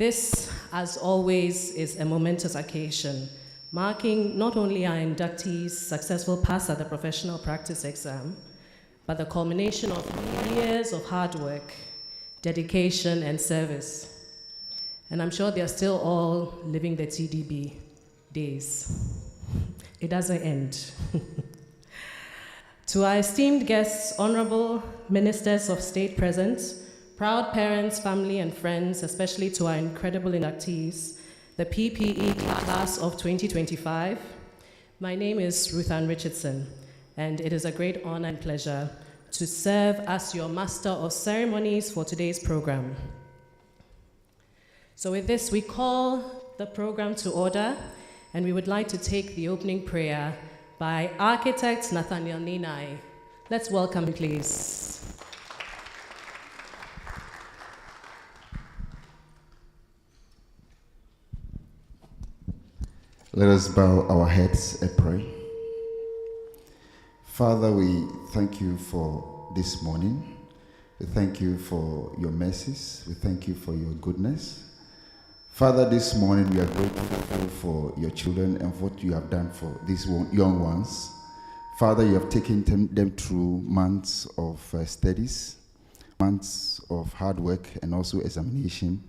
This, as always, is a momentous occasion, marking not only our inductees' successful pass at the professional practice exam, but the culmination of years of hard work, dedication, and service. And I'm sure they're still all living the TDB days. It doesn't end. To our esteemed guests, honorable ministers of state present, proud parents, family, and friends, especially to our incredible inductees, the PPE class of 2025, my name is Ruth Ann Richardson, and it is a great honor and pleasure to serve as your master of ceremonies for today's program. So with this, we call the program to order, and we would like to take the opening prayer by architect Nathaniel Ninai. Let's welcome him, please. Let us bow our heads and pray. Father, we thank you for this morning. We thank you for your mercies. We thank you for your goodness. Father, this morning we are grateful for your children and what you have done for these young ones. Father, you have taken them through months of studies, months of hard work, and also examination.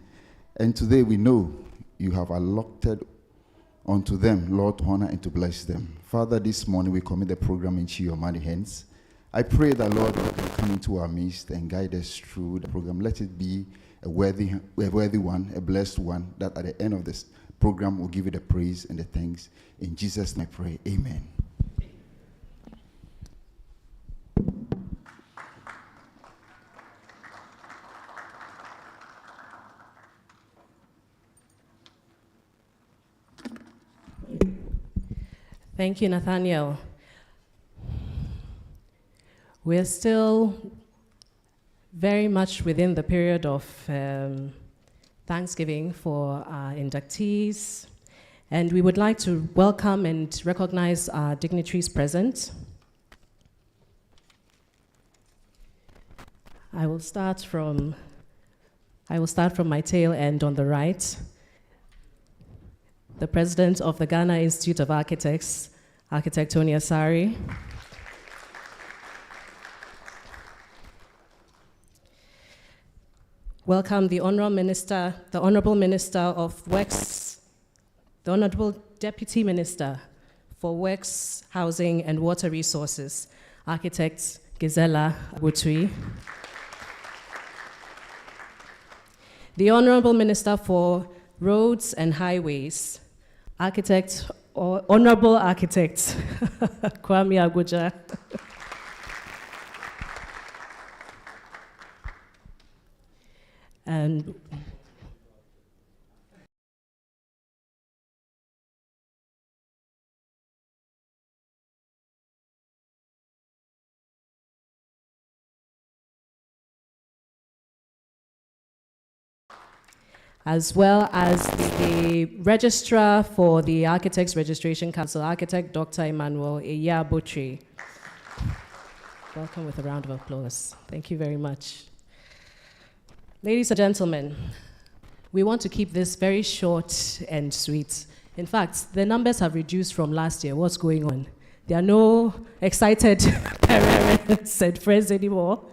And today we know you have allotted unto them, Lord, to honor and to bless them. Father, this morning we commit the program into your mighty hands. I pray that, Lord, you can come into our midst and guide us through the program. Let it be a worthy one, a blessed one, that at the end of this program will give you the praise and the thanks. In Jesus' name I pray, amen. Thank you, Nathaniel. We're still very much within the period of Thanksgiving for our inductees, and we would like to welcome and recognize our dignitaries present. I will start from my tail end on the right. The president of the Ghana Institute of Architects, Architect Tony Asari. Welcome the Honorable Minister of Works, the Honorable Deputy Minister for Works, Housing and Water Resources, Architect Gisela Butui. The Honorable Minister for Roads and Highways, Honorable Architect Kwame Aguja. And as well as the Registrar for the Architects Registration Council, Architect Dr. Emmanuel Eyabotri. Welcome with a round of applause. Thank you very much. Ladies and gentlemen, we want to keep this very short and sweet. In fact, the numbers have reduced from last year. What's going on? There are no excited parents and friends anymore.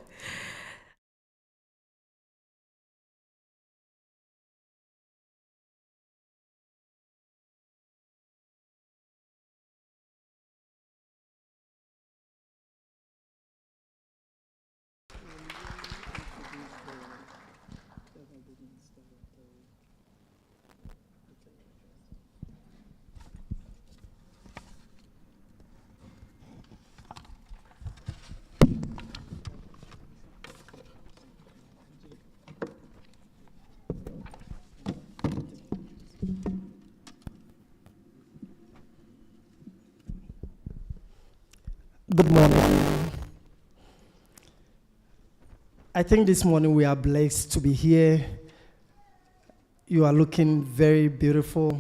Good morning. I think this morning we are blessed to be here. You are looking very beautiful,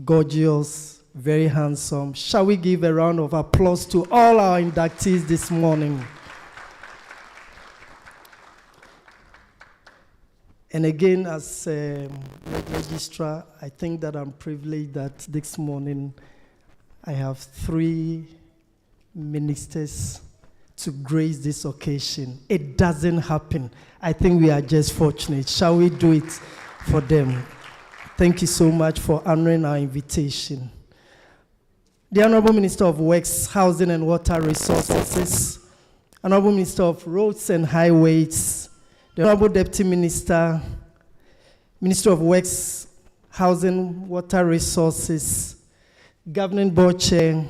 gorgeous, very handsome. Shall we give a round of applause to all our inductees this morning? And again, as registrar, I think that I'm privileged that this morning I have 3 ministers to grace this occasion. It doesn't happen. I think we are just fortunate. Shall we do it for them? Thank you so much for honoring our invitation. The Honorable Minister of Works, Housing and Water Resources, Honorable Minister of Roads and Highways, the Honorable Deputy Minister, Minister of Works, Housing, Water Resources, Governing Board Chair,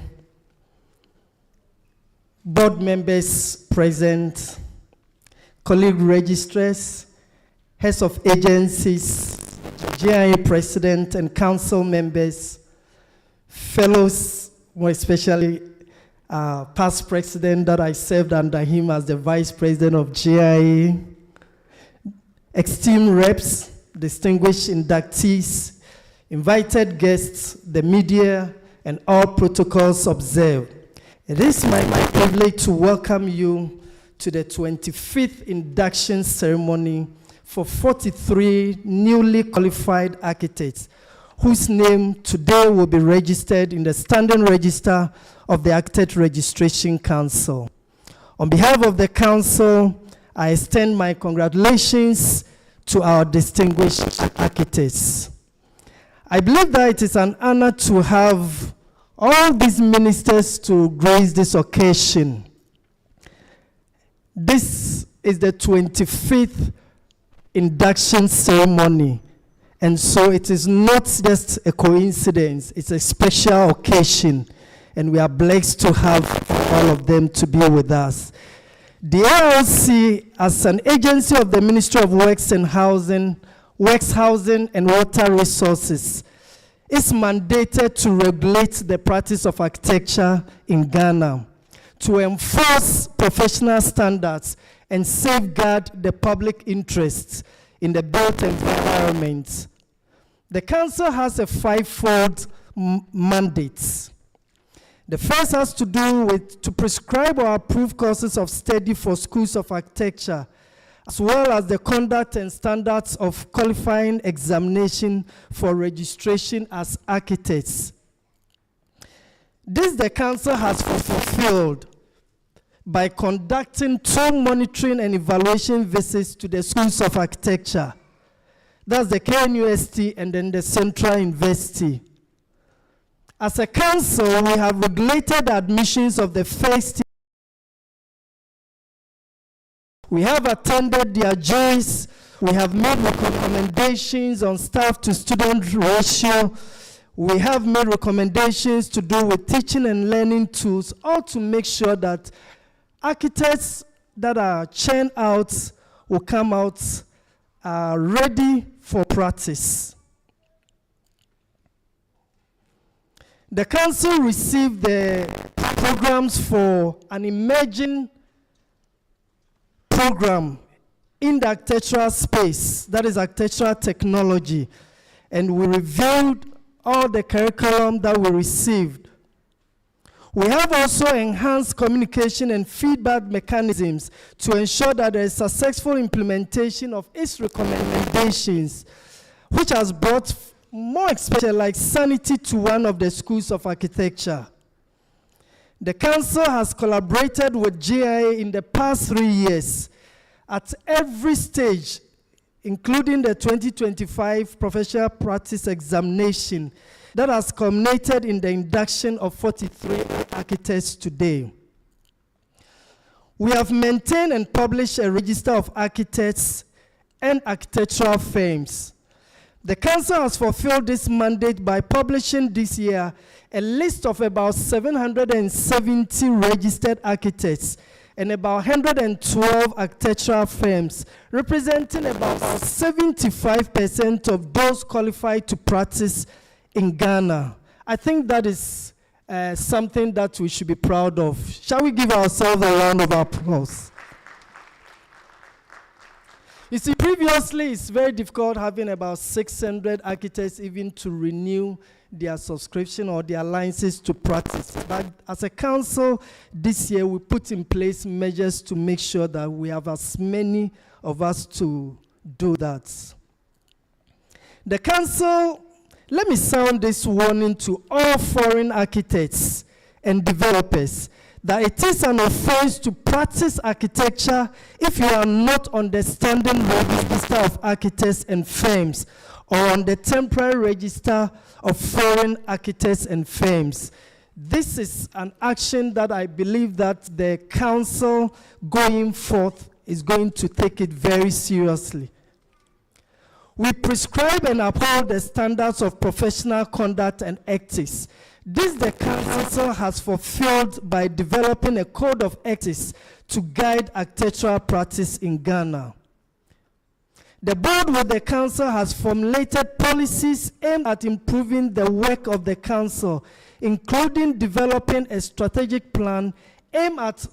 board members present, colleague registrars, heads of agencies, GIA president and council members, fellows, more especially past president that I served under him as the vice president of GIA, esteemed reps, distinguished inductees, invited guests, the media, and all protocols observed. It is my privilege to welcome you to the 25th induction ceremony for 43 newly qualified architects whose name today will be registered in the Standing Register of the Architect Registration Council. On behalf of the council, I extend my congratulations to our distinguished architects. I believe that it is an honor to have all these ministers to grace this occasion. This is the 25th induction ceremony, and so it is not just a coincidence, it's a special occasion, and we are blessed to have all of them to be with us. The ALC, as an agency of the Ministry of Works and Housing, Works, Housing and Water Resources, is mandated to regulate the practice of architecture in Ghana, to enforce professional standards and safeguard the public interests in the built environment. The council has a 5-fold mandate. The first has to do with to prescribe or approve courses of study for schools of architecture, as well as the conduct and standards of qualifying examination for registration as architects. This the council has fulfilled by conducting 2 monitoring and evaluation visits to the schools of architecture. That's the KNUST and then the Central University. As a council, we have regulated admissions of the first year. We have attended their juries. We have made recommendations on staff to student ratio. We have made recommendations to do with teaching and learning tools, all to make sure that architects that are churned out will come out ready for practice. The council received the programs for an emerging program in the architectural space, that is architectural technology, and we reviewed all the curriculum that we received. We have also enhanced communication and feedback mechanisms to ensure that there is successful implementation of its recommendations, which has brought more especially like sanity to one of the schools of architecture. The council has collaborated with GIA in the past 3 years at every stage, including the 2025 professional practice examination that has culminated in the induction of 43 architects today. We have maintained and published a register of architects and architectural firms. The council has fulfilled this mandate by publishing this year a list of about 770 registered architects and about 112 architectural firms, representing about 75% of those qualified to practice in Ghana. I think that is something that we should be proud of. Shall we give ourselves a round of applause? You see, previously, it's very difficult having about 600 architects even to renew their subscription or their licenses to practice. But as a council, this year we put in place measures to make sure that we have as many of us to do that. The council, let me sound this warning to all foreign architects and developers that it is an offense to practice architecture if you are not understanding the register of architects and firms or on the temporary register of foreign architects and firms. This is an action that I believe that the council going forth is going to take it very seriously. We prescribe and uphold the standards of professional conduct and ethics. This the council has fulfilled by developing a code of ethics to guide architectural practice in Ghana. The board with the council has formulated policies aimed at improving the work of the council, including developing a strategic plan aimed at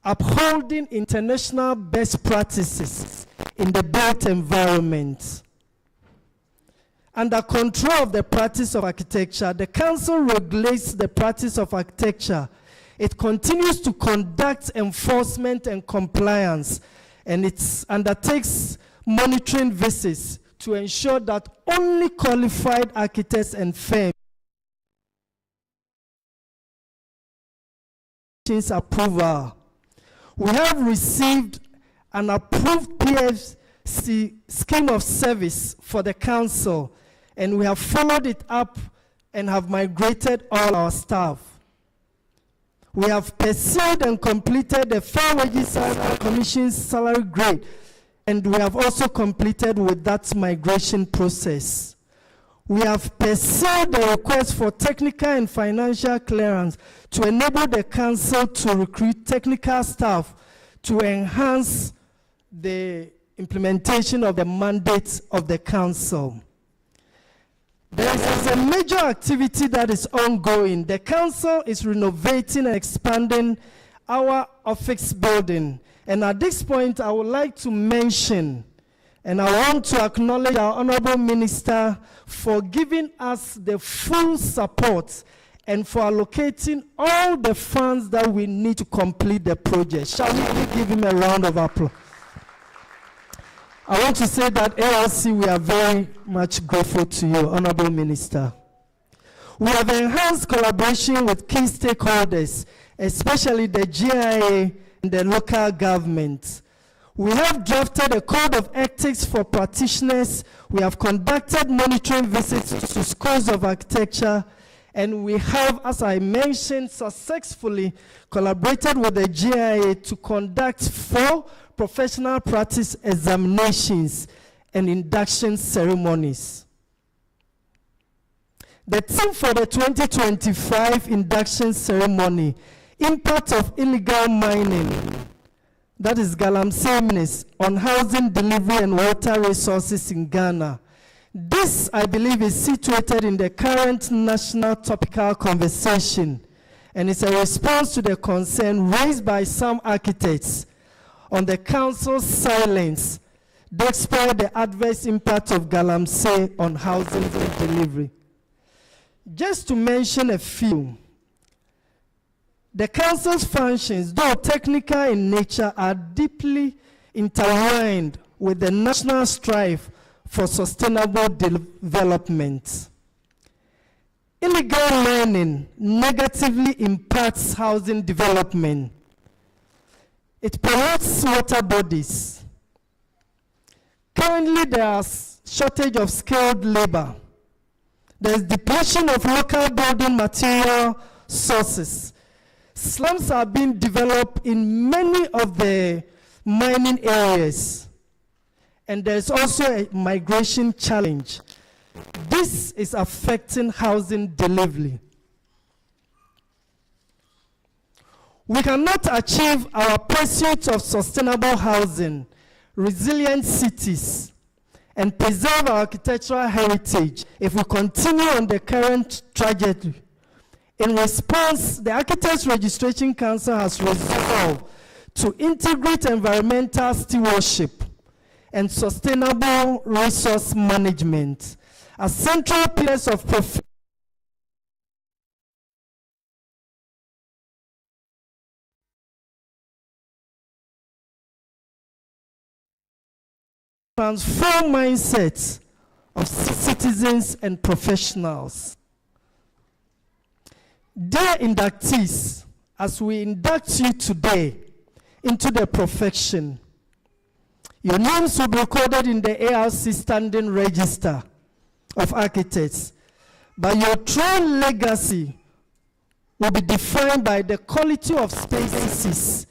upholding international best practices in the built environment. Under control of the practice of architecture, the council regulates the practice of architecture. It continues to conduct enforcement and compliance, and it undertakes monitoring visits to ensure that only qualified architects and firms approval. We have received an approved PFC scheme of service for the council, and we have followed it up and have migrated all our staff. We have pursued and completed the Fair Wages Commission's salary grade, and we have also completed with that migration process. We have pursued the request for technical and financial clearance to enable the council to recruit technical staff to enhance the implementation of the mandates of the council. There is a major activity that is ongoing. The council is renovating and expanding our office building. And at this point, I would like to mention, and I want to acknowledge our Honorable Minister for giving us the full support and for allocating all the funds that we need to complete the project. Shall we give him a round of applause? I want to say that ALC, we are very much grateful to you, Honorable Minister. We have enhanced collaboration with key stakeholders, especially the GIA and the local government. We have drafted a code of ethics for practitioners. We have conducted monitoring visits to schools of architecture, and we have, as I mentioned, successfully collaborated with the GIA to conduct 4 professional practice examinations and induction ceremonies. The theme for the 2025 induction ceremony, impact of illegal mining, that is Galamsey Menace, on housing delivery and water resources in Ghana. This, I believe, is situated in the current national topical conversation, and it's a response to the concern raised by some architects on the council's silence despite the adverse impact of Galamsey on housing delivery. Just to mention a few, the council's functions, though technical in nature, are deeply intertwined with the national strive for sustainable development. Illegal mining negatively impacts housing development. It pollutes water bodies. Currently, there is shortage of skilled labor. There is depletion of local building material sources. Slums are being developed in many of the mining areas. And there is also a migration challenge. This is affecting housing delivery. We cannot achieve our pursuit of sustainable housing, resilient cities, and preserve our architectural heritage if we continue on the current trajectory. In response, the Architects Registration Council has resolved to integrate environmental stewardship and sustainable resource management as central pillars of transform mindsets of citizens and professionals. Dear inductees, as we induct you today into the profession, your names will be recorded in the ARC Standing Register of Architects, but your true legacy will be defined by the quality of spaces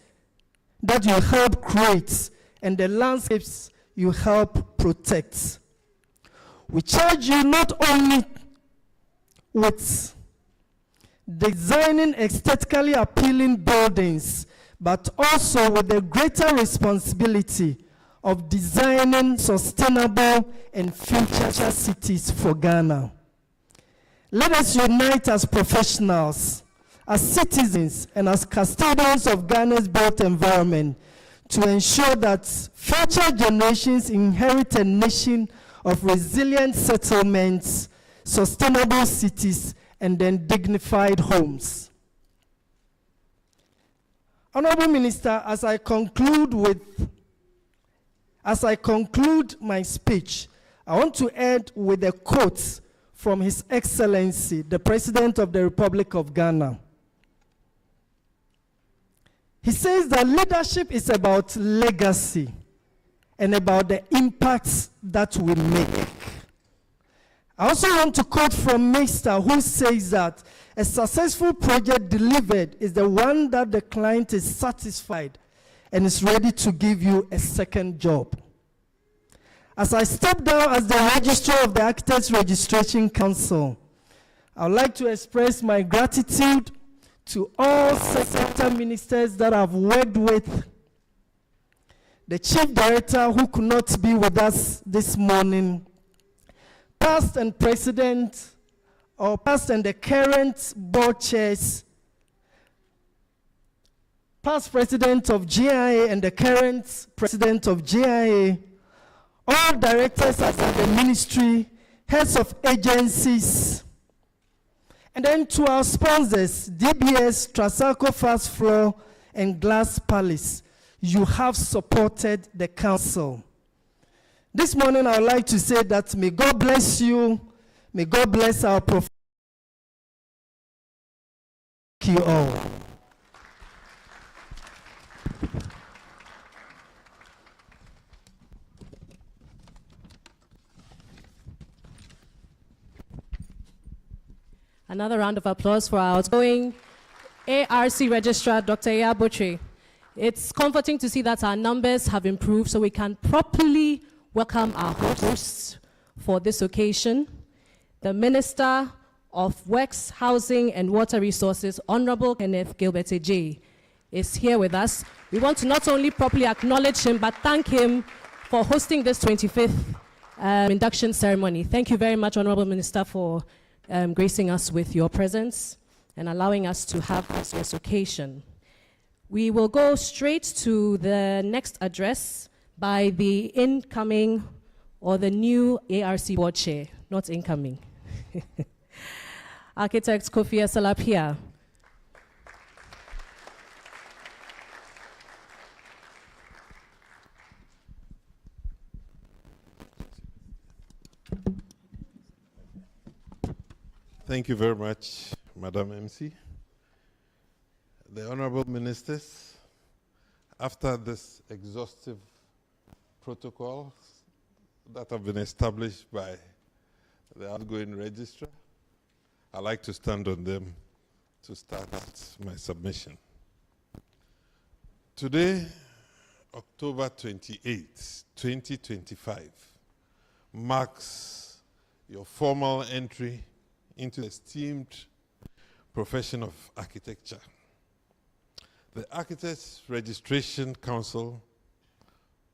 that you help create and the landscapes you help protect. We charge you not only with designing aesthetically appealing buildings, but also with the greater responsibility of designing sustainable and future cities for Ghana. Let us unite as professionals, as citizens, and as custodians of Ghana's built environment to ensure that future generations inherit a nation of resilient settlements, sustainable cities, and then dignified homes. Honorable Minister, as I conclude my speech, I want to end with a quote from His Excellency, the President of the Republic of Ghana. He says that leadership is about legacy and about the impacts that we make. I also want to quote from Mr. who says that a successful project delivered is the one that the client is satisfied and is ready to give you a second job. As I step down as the Registrar of the Architects Registration Council, I would like to express my gratitude to all sector ministers that I've worked with, the Chief Director who could not be with us this morning, past and present, or past and the current board chairs, past president of GIA and the current president of GIA, all directors at the ministry, heads of agencies, and then to our sponsors, DBS, Trasaco Fast Floor, and Glass Palace. You have supported the council. This morning, I would like to say that may God bless you. May God bless our profession. Thank you all. Another round of applause for our outgoing ARC Registrar, Dr. Yabotre. It's comforting to see that our numbers have improved so we can properly welcome our hosts for this occasion. The Minister of Works, Housing and Water Resources, Honorable Kenneth Gilbert Ejay, is here with us. We want to not only properly acknowledge him, but thank him for hosting this 25th induction ceremony. Thank you very much, Honorable Minister, for gracing us with your presence and allowing us to have this occasion. We will go straight to the next address by the incoming or the new ARC board chair, not incoming. Architect Kofi Salapia. Thank you very much, Madam MC. The honorable ministers, after this exhaustive protocols that have been established by the outgoing registrar, I'd like to stand on them to start my submission. Today, October 28, 2025, marks your formal entry into the esteemed profession of architecture. The Architects Registration Council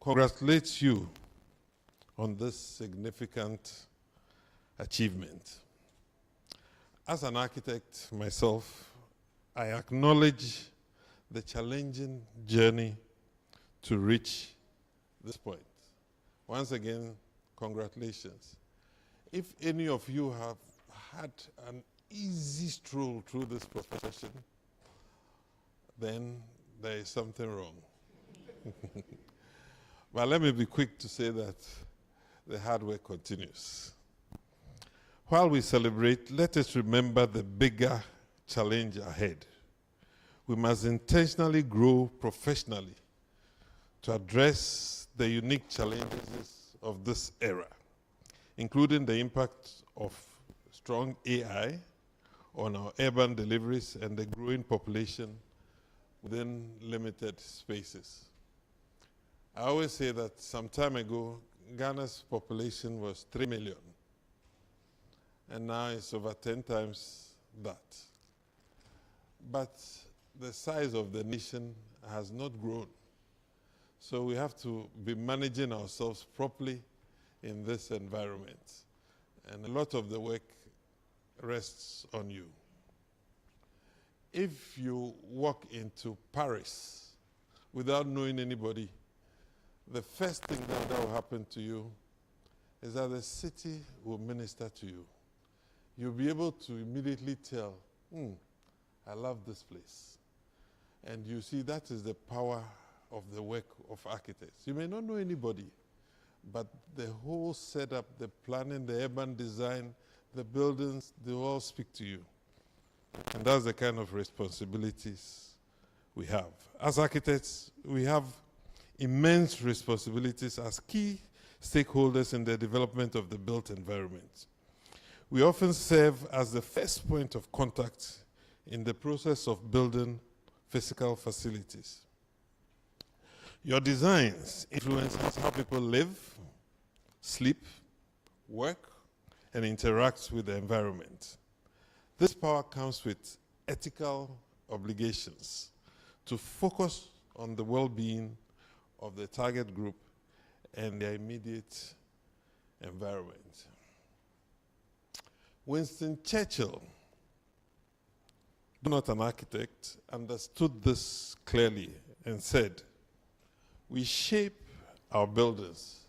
congratulates you on this significant achievement. As an architect myself, I acknowledge the challenging journey to reach this point. Once again, congratulations. If any of you have had an easy stroll through this profession, then there is something wrong. But let me be quick to say that the hard work continues. While we celebrate, let us remember the bigger challenge ahead. We must intentionally grow professionally to address the unique challenges of this era, including the impact of strong AI on our urban deliveries and the growing population within limited spaces. I always say that some time ago, Ghana's population was 3 million, and now it's over 10 times that. But the size of the nation has not grown. So we have to be managing ourselves properly in this environment. And a lot of the work rests on you. If you walk into Paris without knowing anybody, the first thing that will happen to you is that the city will minister to you. You'll be able to immediately tell, I love this place. And you see, that is the power of the work of architects. You may not know anybody, but the whole setup, the planning, the urban design, the buildings, they all speak to you. And that's the kind of responsibilities we have. As architects, we have immense responsibilities as key stakeholders in the development of the built environment. We often serve as the first point of contact in the process of building physical facilities. Your designs influence how people live, sleep, work, and interact with the environment. This power comes with ethical obligations to focus on the well-being of the target group and their immediate environment. Winston Churchill, not an architect, understood this clearly and said, "We shape our buildings,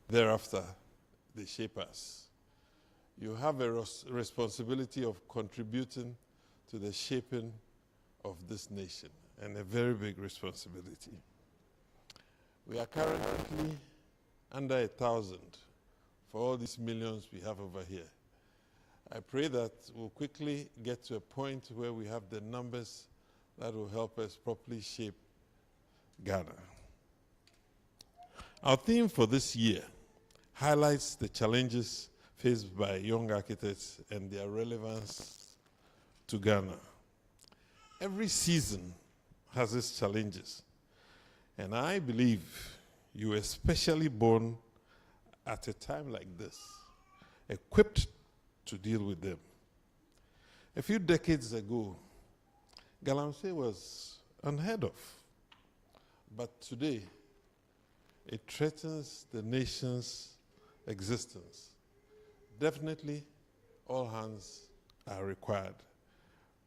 thereafter they shape us." You have a responsibility of contributing to the shaping of this nation, and a very big responsibility. We are currently under 1,000 for all these millions we have over here. I pray that we'll quickly get to a point where we have the numbers that will help us properly shape Ghana. Our theme for this year highlights the challenges faced by young architects and their relevance to Ghana. Every season has its challenges, and I believe you were especially born at a time like this, equipped to deal with them. A few decades ago, Galamsey was unheard of, but today it threatens the nation's existence. Definitely, all hands are required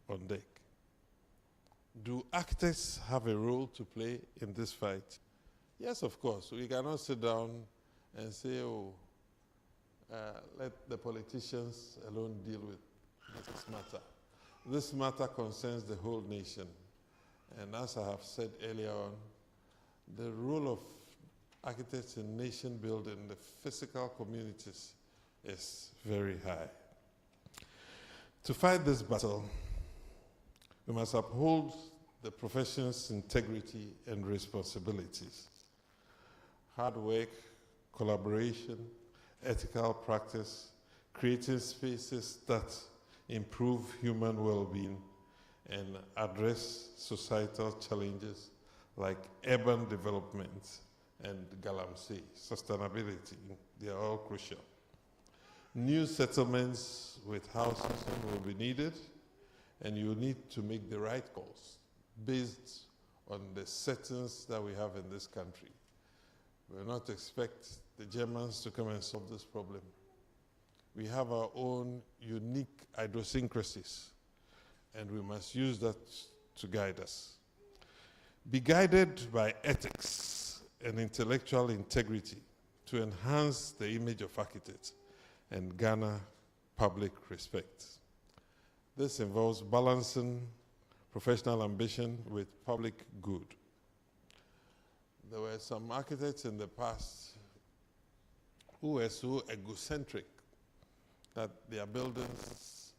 on deck. Do architects have a role to play in this fight? Yes, of course. We cannot sit down and say, let the politicians alone deal with this matter. This matter concerns the whole nation. And as I have said earlier on, the role of architects in nation building, the physical communities, is very high. To fight this battle, we must uphold the profession's integrity and responsibilities. Hard work, collaboration, ethical practice, creating spaces that improve human well-being and address societal challenges like urban development and Galamsey, sustainability. They are all crucial. New settlements with housing will be needed, and you need to make the right calls based on the settings that we have in this country. We will not expect the Germans to come and solve this problem. We have our own unique idiosyncrasies, and we must use that to guide us. Be guided by ethics and intellectual integrity to enhance the image of architects and garner public respect. This involves balancing professional ambition with public good. There were some architects in the past who were so egocentric that their buildings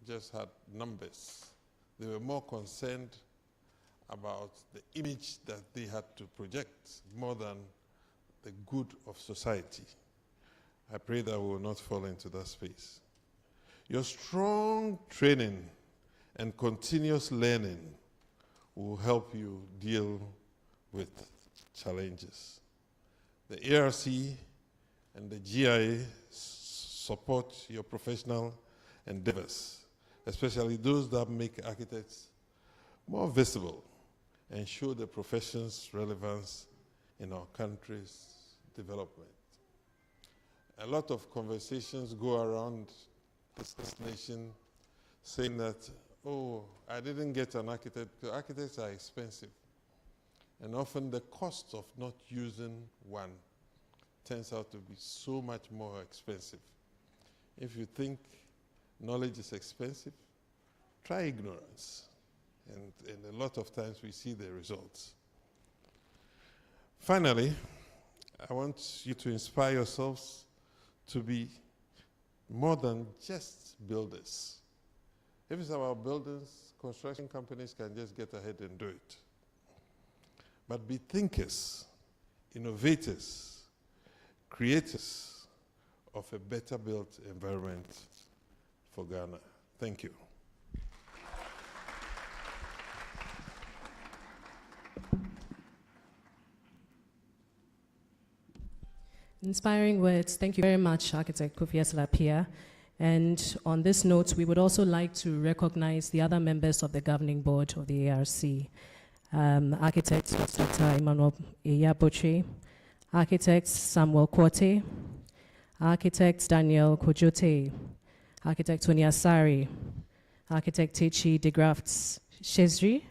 just had numbers. They were more concerned about the image that they had to project more than the good of society. I pray that we will not fall into that space. Your strong training and continuous learning will help you deal with challenges. The ARC and the GIA support your professional endeavors, especially those that make architects more visible and show the profession's relevance in our country's development. A lot of conversations go around this nation saying that, oh, I didn't get an architect, because architects are expensive. And often the cost of not using one turns out to be so much more expensive. If you think knowledge is expensive, try ignorance. And a lot of times we see the results. Finally, I want you to inspire yourselves to be more than just builders. If it's about buildings, construction companies can just get ahead and do it. But be thinkers, innovators, creators of a better built environment for Ghana. Thank you. Inspiring words. Thank you very much, Architect Kofi Eslapia. And on this note, we would also like to recognize the other members of the governing board of the ARC. Architect Dr. Emmanuel Eyaboche, Architect Samuel Kwote, Architect Daniel Kojote, Architect Tony Asari, Architect Techi de Grafts Shezri,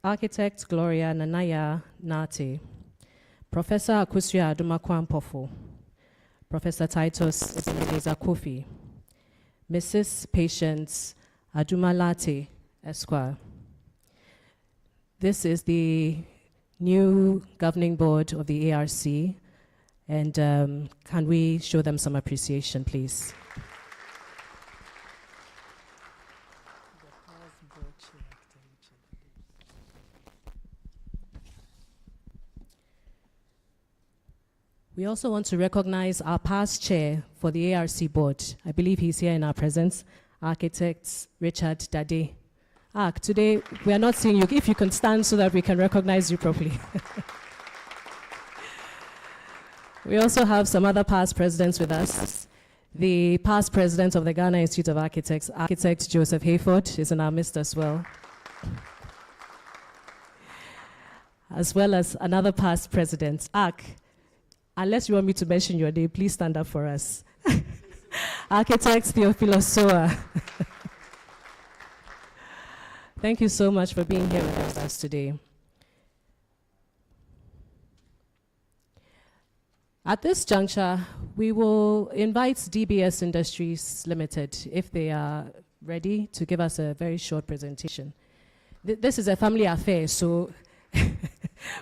Architect Gloria Nanaya Nate, Professor Akusua Adumakwampofo, Professor Titus Ebenezer Kofi, Mrs. Patience Adumalate Esquire. This is the new governing board of the ARC, and can we show them some appreciation, please? We also want to recognize our past chair for the ARC board. I believe he's here in our presence, Architect Richard Dade. Today we are not seeing you. If you can stand so that we can recognize you properly. We also have some other past presidents with us. The past president of the Ghana Institute of Architects, Architect Joseph Hayford, is in our midst as well. As well as another past president, unless you want me to mention your name, please stand up for us. Architect Theophilus Soa. Thank you so much for being here with us today. At this juncture, we will invite DBS Industries Limited, if they are ready, to give us a very short presentation. This is a family affair, so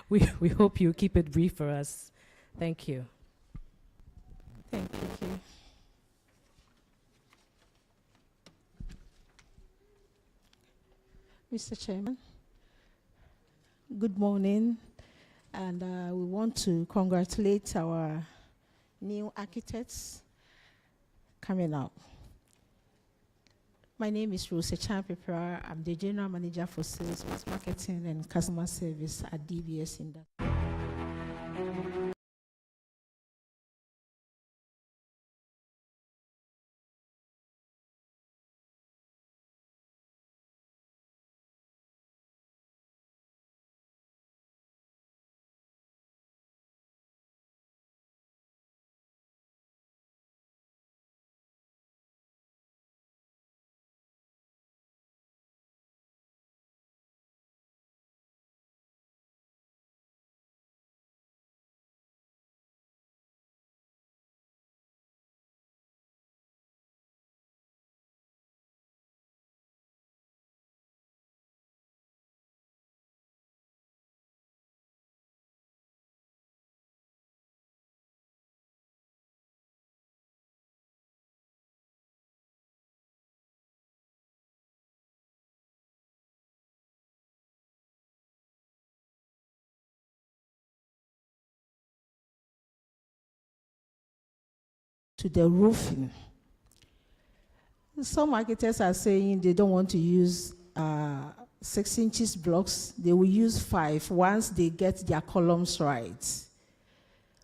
we hope you keep it brief for us. Thank you. Thank you. Mr. Chairman, good morning, and we want to congratulate our new architects coming up. My name is Rose Champepra. I'm the General Manager for Sales, Marketing, and Customer Service at DBS Industries. to the roofing. Some architects are saying they don't want to use 6 inches blocks. They will use 5 once they get their columns right.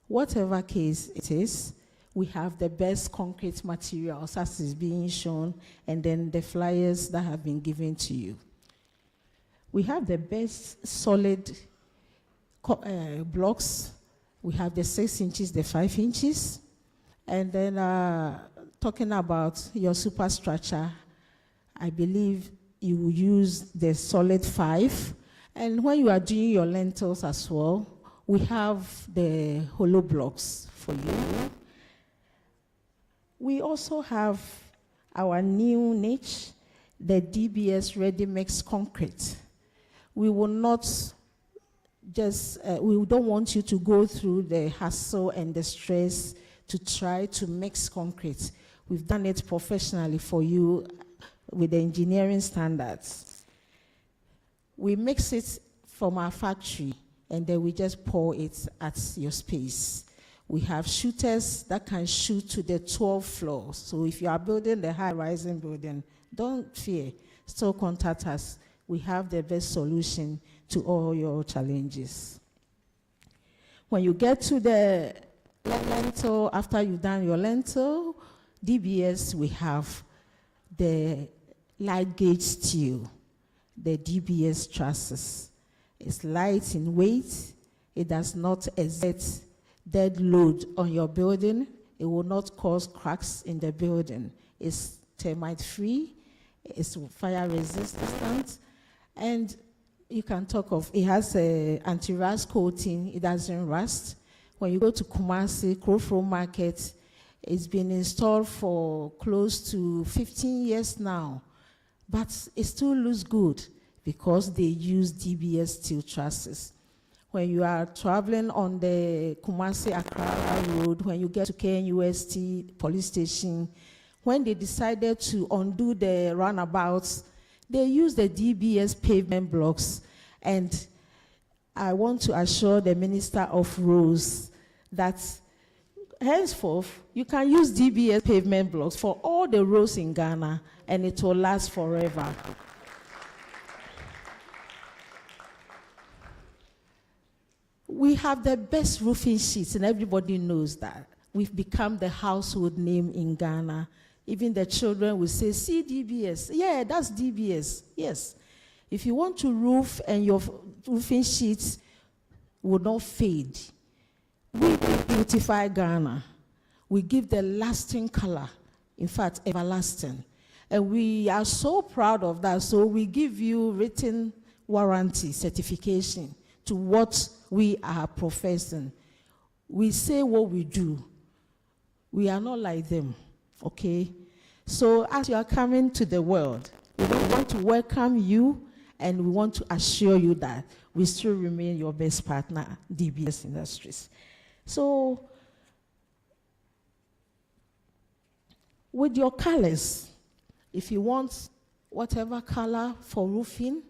Whatever case it is, we have the best concrete materials as is being shown, and then the flyers that have been given to you. We have the best solid blocks. We have the 6 inches, the 5 inches. And then talking about your superstructure, I believe you will use the solid 5. And when you are doing your lintels as well, we have the hollow blocks for you. We also have our new niche, the DBS ready-mix concrete. We will not just, we don't want you to go through the hassle and the stress to try to mix concrete. We've done it professionally for you with the engineering standards. We mix it from our factory, and then we just pour it at your space. We have shooters that can shoot to the 12th floor. So if you are building the high-rising building, don't fear. Still contact us. We have the best solution to all your challenges. When you get to the lintel, after you've done your lintel, DBS, we have the light gauge steel, the DBS trusses. It's light in weight. It does not exert dead load on your building. It will not cause cracks in the building. It's termite free. It's fire resistant. And you can talk of, it has a anti-rust coating. It doesn't rust. When you go to Kumasi, Krofro Market, it's been installed for close to 15 years now. But it still looks good because they use DBS steel trusses. When you are traveling on the Kumasi-Accra Road, when you get to KNUST police station, when they decided to undo the roundabouts, they used the DBS pavement blocks. And I want to assure the Minister of Roads that henceforth, you can use DBS pavement blocks for all the roads in Ghana, and it will last forever. We have the best roofing sheets, and everybody knows that. We've become the household name in Ghana. Even the children will say, see DBS. Yeah, that's DBS. Yes. If you want to roof and your roofing sheets will not fade, we beautify Ghana. We give the lasting color, in fact, everlasting. And we are so proud of that, so we give you written warranty certification to what we are professing. We say what we do. We are not like them, okay? So as you are coming to the world, we want to welcome you, and we want to assure you that we still remain your best partner, DBS Industries. So, with your colors, if you want whatever color for roofing,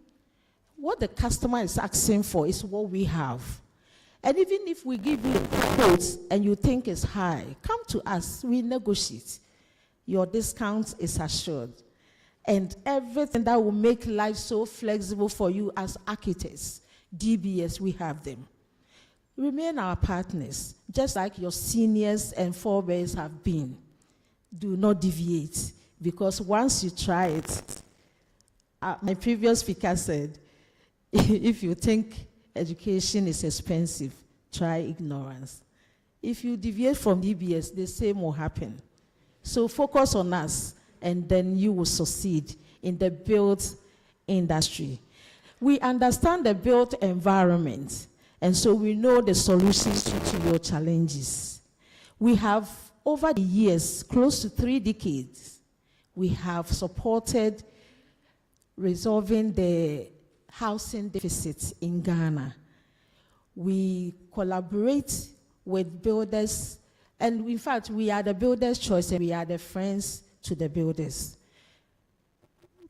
what the customer is asking for is what we have. And even if we give you quotes and you think it's high, come to us, we negotiate. Your discount is assured. And everything that will make life so flexible for you as architects, DBS, we have them. Remain our partners, just like your seniors and forebears have been. Do not deviate, because once you try it, my previous speaker said, if you think education is expensive, try ignorance. If you deviate from DBS, the same will happen. So focus on us, and then you will succeed in the built industry. We understand the built environment, and so we know the solutions to your challenges. We have, over the years, close to 3 decades, we have supported resolving the housing deficit in Ghana. We collaborate with builders, and in fact, we are the builder's choice, and we are the friends to the builders.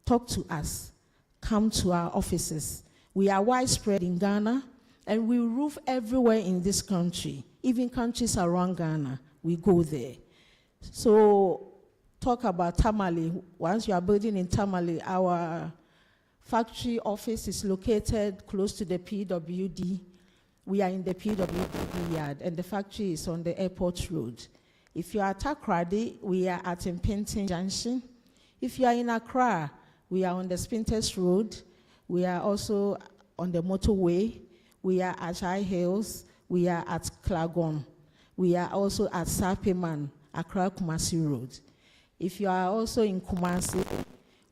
Talk to us. Come to our offices. We are widespread in Ghana, and we roof everywhere in this country, even countries around Ghana. We go there. So talk about Tamale. Once you are building in Tamale, our factory office is located close to the PWD. We are in the PWD yard, and the factory is on the airport road. If you are at Takrady, we are at Impinting Junction. If you are in Accra, we are on the Spinters Road. We are also on the motorway. We are at High Hills. We are at Klagon. We are also at Sapiman, Accra Kumasi Road. If you are also in Kumasi,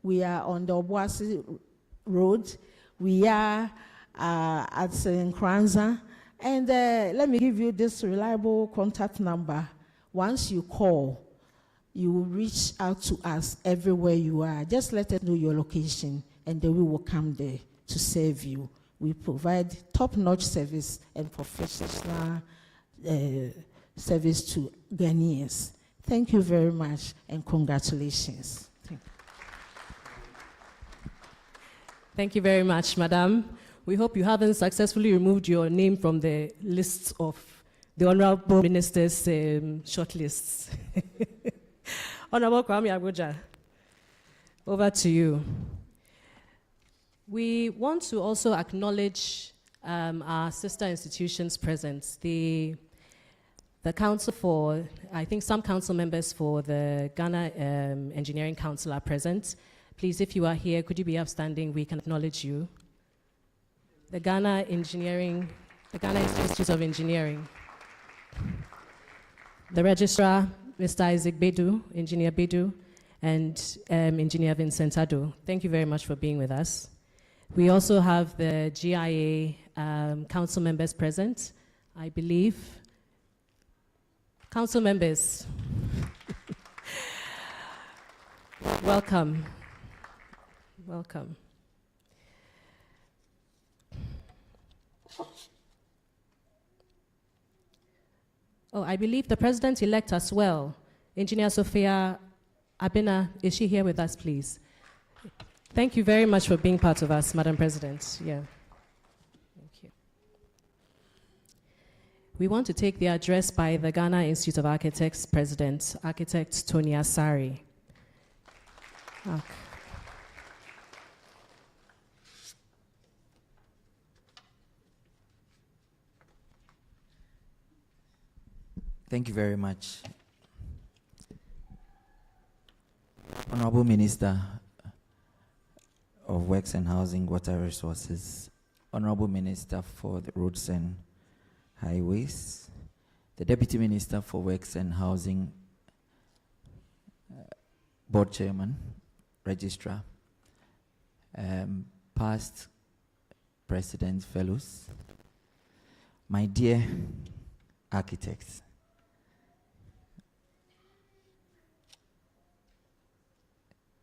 we are on the Obuasi Road. We are at Nkranza. And let me give you this reliable contact number. Once you call, you will reach out to us everywhere you are. Just let us know your location, and then we will come there to serve you. We provide top-notch service and professional service to Ghanaians. Thank you very much, and congratulations. Thank you very much, Madam. We hope you haven't successfully removed your name from the lists of the Honorable Minister's shortlists. Honorable Kwame Abuja, over to you. We want to also acknowledge our sister institutions present. The council for, I think some council members for the Ghana Engineering Council are present. Please, if you are here, could you be upstanding? We can acknowledge you. The Ghana Institute of Engineering. The Registrar, Mr. Isaac Bedu, Engineer Bedu, and Engineer Vincent Ado. Thank you very much for being with us. We also have the GIA council members present, I believe. Council members, welcome. Welcome. Oh, I believe the president-elect as well, Engineer Sophia Abena, is she here with us, please? Thank you very much for being part of us, Madam President. Yeah. Thank you. We want to take the address by the Ghana Institute of Architects President, Architect Tony Asari. Okay. Thank you very much. Honorable Minister of Works and Housing, Water Resources, Honorable Minister for the Roads and Highways, the Deputy Minister for Works and Housing, Board Chairman, Registrar, past President Fellows, my dear architects,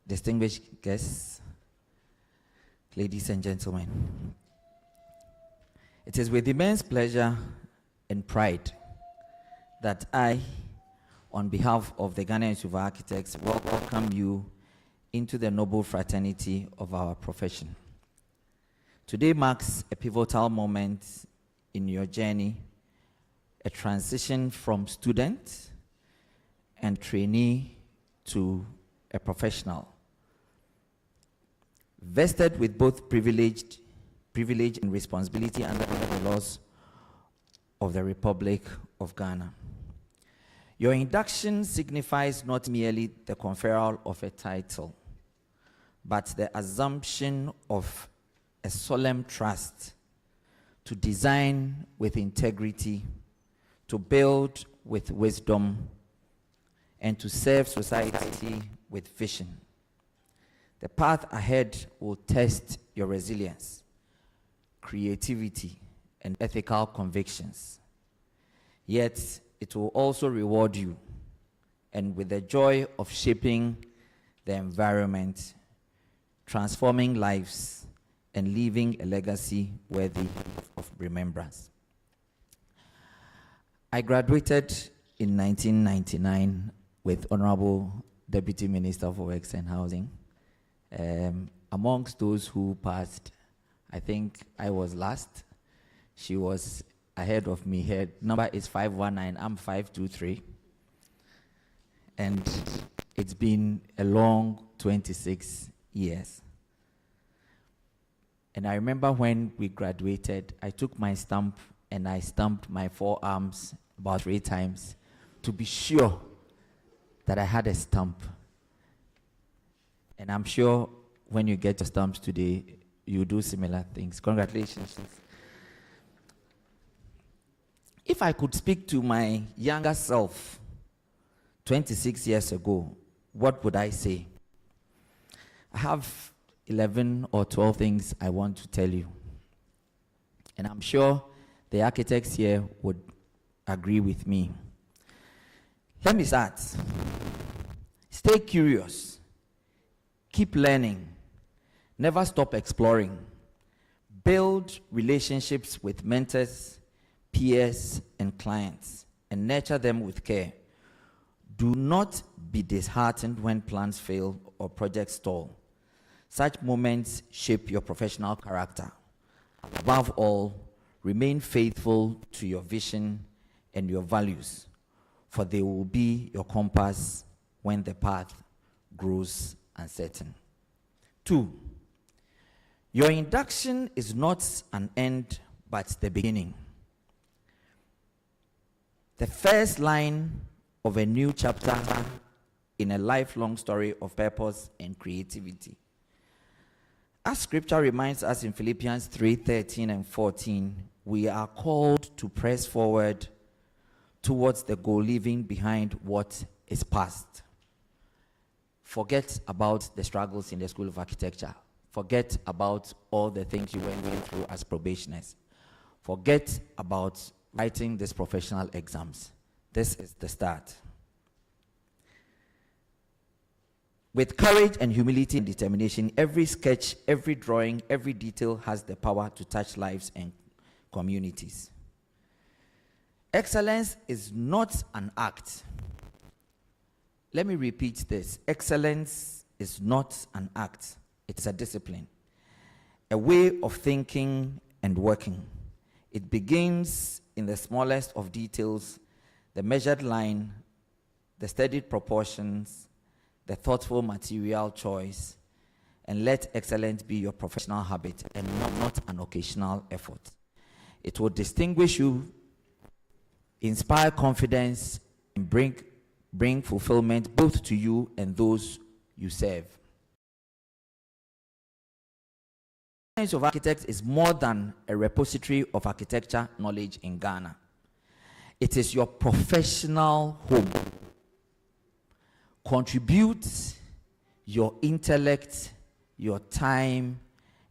distinguished guests, ladies and gentlemen, it is with immense pleasure and pride that I, on behalf of the Ghana Institute of Architects, welcome you into the noble fraternity of our profession. Today marks a pivotal moment in your journey, a transition from student and trainee to a professional, vested with both privilege and responsibility under the laws of the Republic of Ghana. Your induction signifies not merely the conferral of a title, but the assumption of a solemn trust to design with integrity, to build with wisdom, and to serve society with vision. The path ahead will test your resilience, creativity, and ethical convictions. Yet, it will also reward you, and with the joy of shaping the environment, transforming lives, and leaving a legacy worthy of remembrance. I graduated in 1999 with Honorable Deputy Minister for Works and Housing. Amongst those who passed, I think I was last. She was ahead of me. Her number is 519, I'm 523. and it's been a long 26 years. And I remember when we graduated, I took my stamp and I stamped my forearms about 3 times to be sure that I had a stamp. And I'm sure when you get your stamps today, you do similar things. Congratulations. If I could speak to my younger self 26 years ago, what would I say? I have 11 or 12 things I want to tell you. And I'm sure the architects here would agree with me. Let me start. Stay curious. Keep learning. Never stop exploring. Build relationships with mentors, peers, and clients, and nurture them with care. Do not be disheartened when plans fail or projects stall. Such moments shape your professional character. Above all, remain faithful to your vision and your values, for they will be your compass when the path grows uncertain. 2, your induction is not an end, but the beginning. The first line of a new chapter in a lifelong story of purpose and creativity. As scripture reminds us in Philippians 3:13 and 14, we are called to press forward towards the goal, leaving behind what is past. Forget about the struggles in the School of Architecture. Forget about all the things you went through as probationers. Forget about writing these professional exams. This is the start. With courage and humility and determination, every sketch, every drawing, every detail has the power to touch lives and communities. Excellence is not an act. Let me repeat this. Excellence is not an act. It's a discipline, a way of thinking and working. It begins in the smallest of details, the measured line, the studied proportions, the thoughtful material choice, and let excellence be your professional habit and not an occasional effort. It will distinguish you, inspire confidence, and bring fulfillment both to you and those you serve. The Science of Architects is more than a repository of architecture knowledge in Ghana. It is your professional home. Contribute your intellect, your time,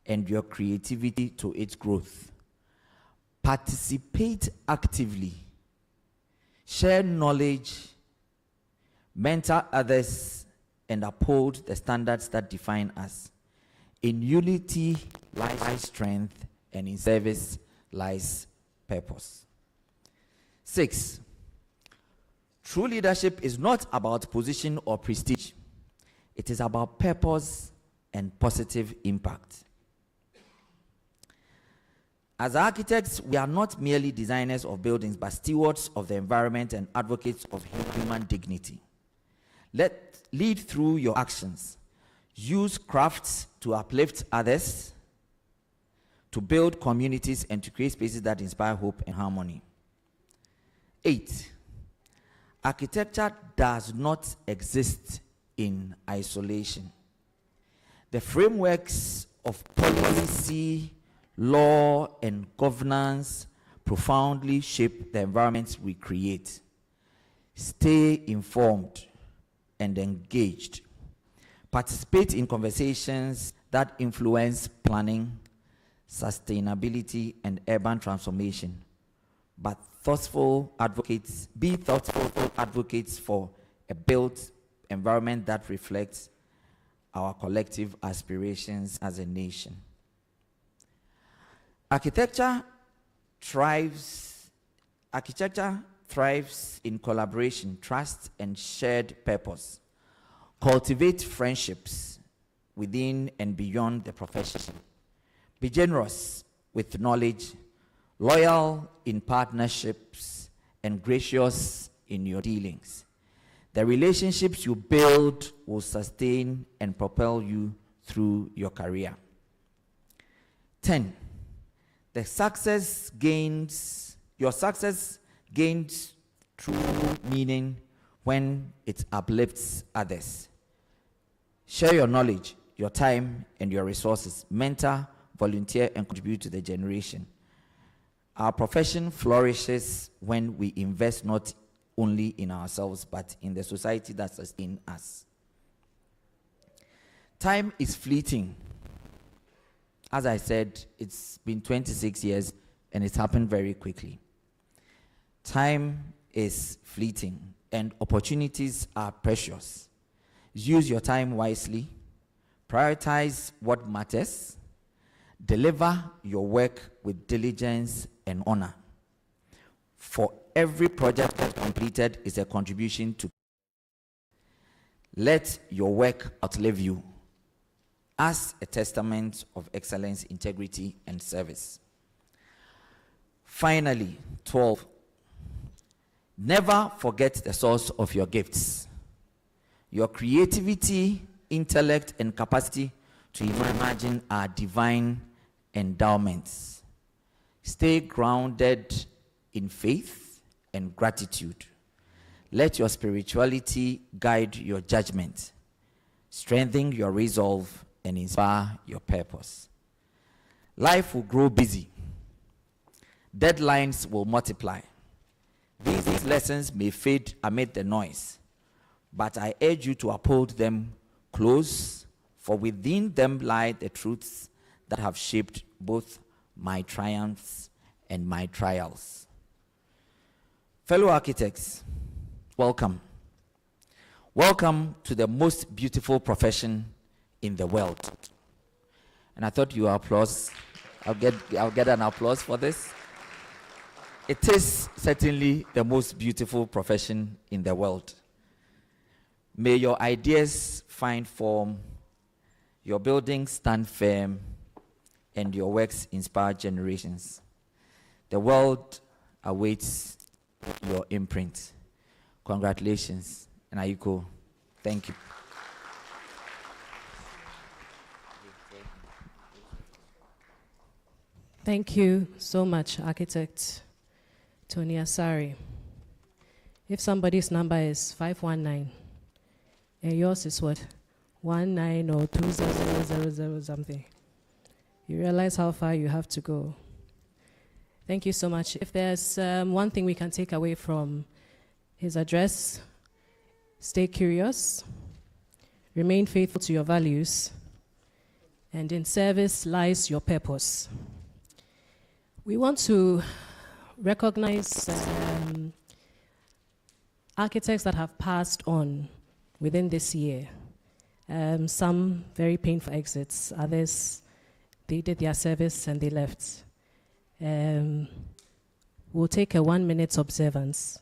and your creativity to its growth. Participate actively. Share knowledge, mentor others, and uphold the standards that define us. In unity lies strength, and in service lies purpose. 6, true leadership is not about position or prestige. It is about purpose and positive impact. As architects, we are not merely designers of buildings, but stewards of the environment and advocates of human dignity. Lead through your actions. Use crafts to uplift others, to build communities, and to create spaces that inspire hope and harmony. 8, architecture does not exist in isolation. The frameworks of policy, law, and governance profoundly shape the environments we create. Stay informed and engaged. Participate in conversations that influence planning, sustainability, and urban transformation. But be thoughtful advocates for a built environment that reflects our collective aspirations as a nation. Architecture thrives in collaboration, trust, and shared purpose. Cultivate friendships within and beyond the profession. Be generous with knowledge, loyal in partnerships, and gracious in your dealings. The relationships you build will sustain and propel you through your career. 10. Your success gains true meaning when it uplifts others. Share your knowledge, your time, and your resources. Mentor, volunteer, and contribute to the generation. Our profession flourishes when we invest not only in ourselves, but in the society that sustains us. Time is fleeting. As I said, it's been 26 years, and it's happened very quickly. Time is fleeting, and opportunities are precious. Use your time wisely. Prioritize what matters. Deliver your work with diligence and honor. For every project that completed is a contribution to. Let your work outlive you as a testament of excellence, integrity, and service. Finally, 12. Never forget the source of your gifts. Your creativity, intellect, and capacity to imagine are divine endowments. Stay grounded in faith and gratitude. Let your spirituality guide your judgment, strengthen your resolve, and inspire your purpose. Life will grow busy. Deadlines will multiply. These lessons may fade amid the noise, but I urge you to uphold them close, for within them lie the truths that have shaped both my triumphs and my trials. Fellow architects, welcome. Welcome to the most beautiful profession in the world. And I thought you applause. I'll get an applause for this. It is certainly the most beautiful profession in the world. May your ideas find form, your buildings stand firm, and your works inspire generations. The world awaits your imprint. Congratulations, and Ayuko, thank you. Thank you so much, Architect Tony Asari. If somebody's number is 519, and yours is what? 19 or 2000 something. You realize how far you have to go. Thank you so much. If there's one thing we can take away from his address, stay curious, remain faithful to your values, and in service lies your purpose. We want to recognize architects that have passed on within this year. Some very painful exits, others, they did their service and they left. We'll take a 1-minute observance.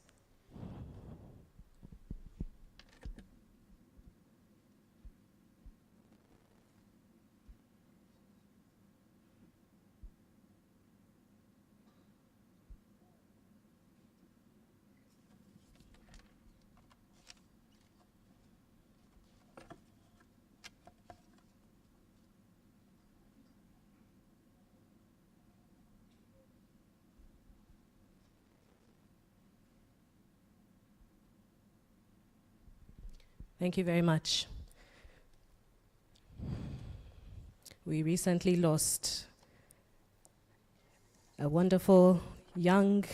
Thank you very much. We recently lost a wonderful young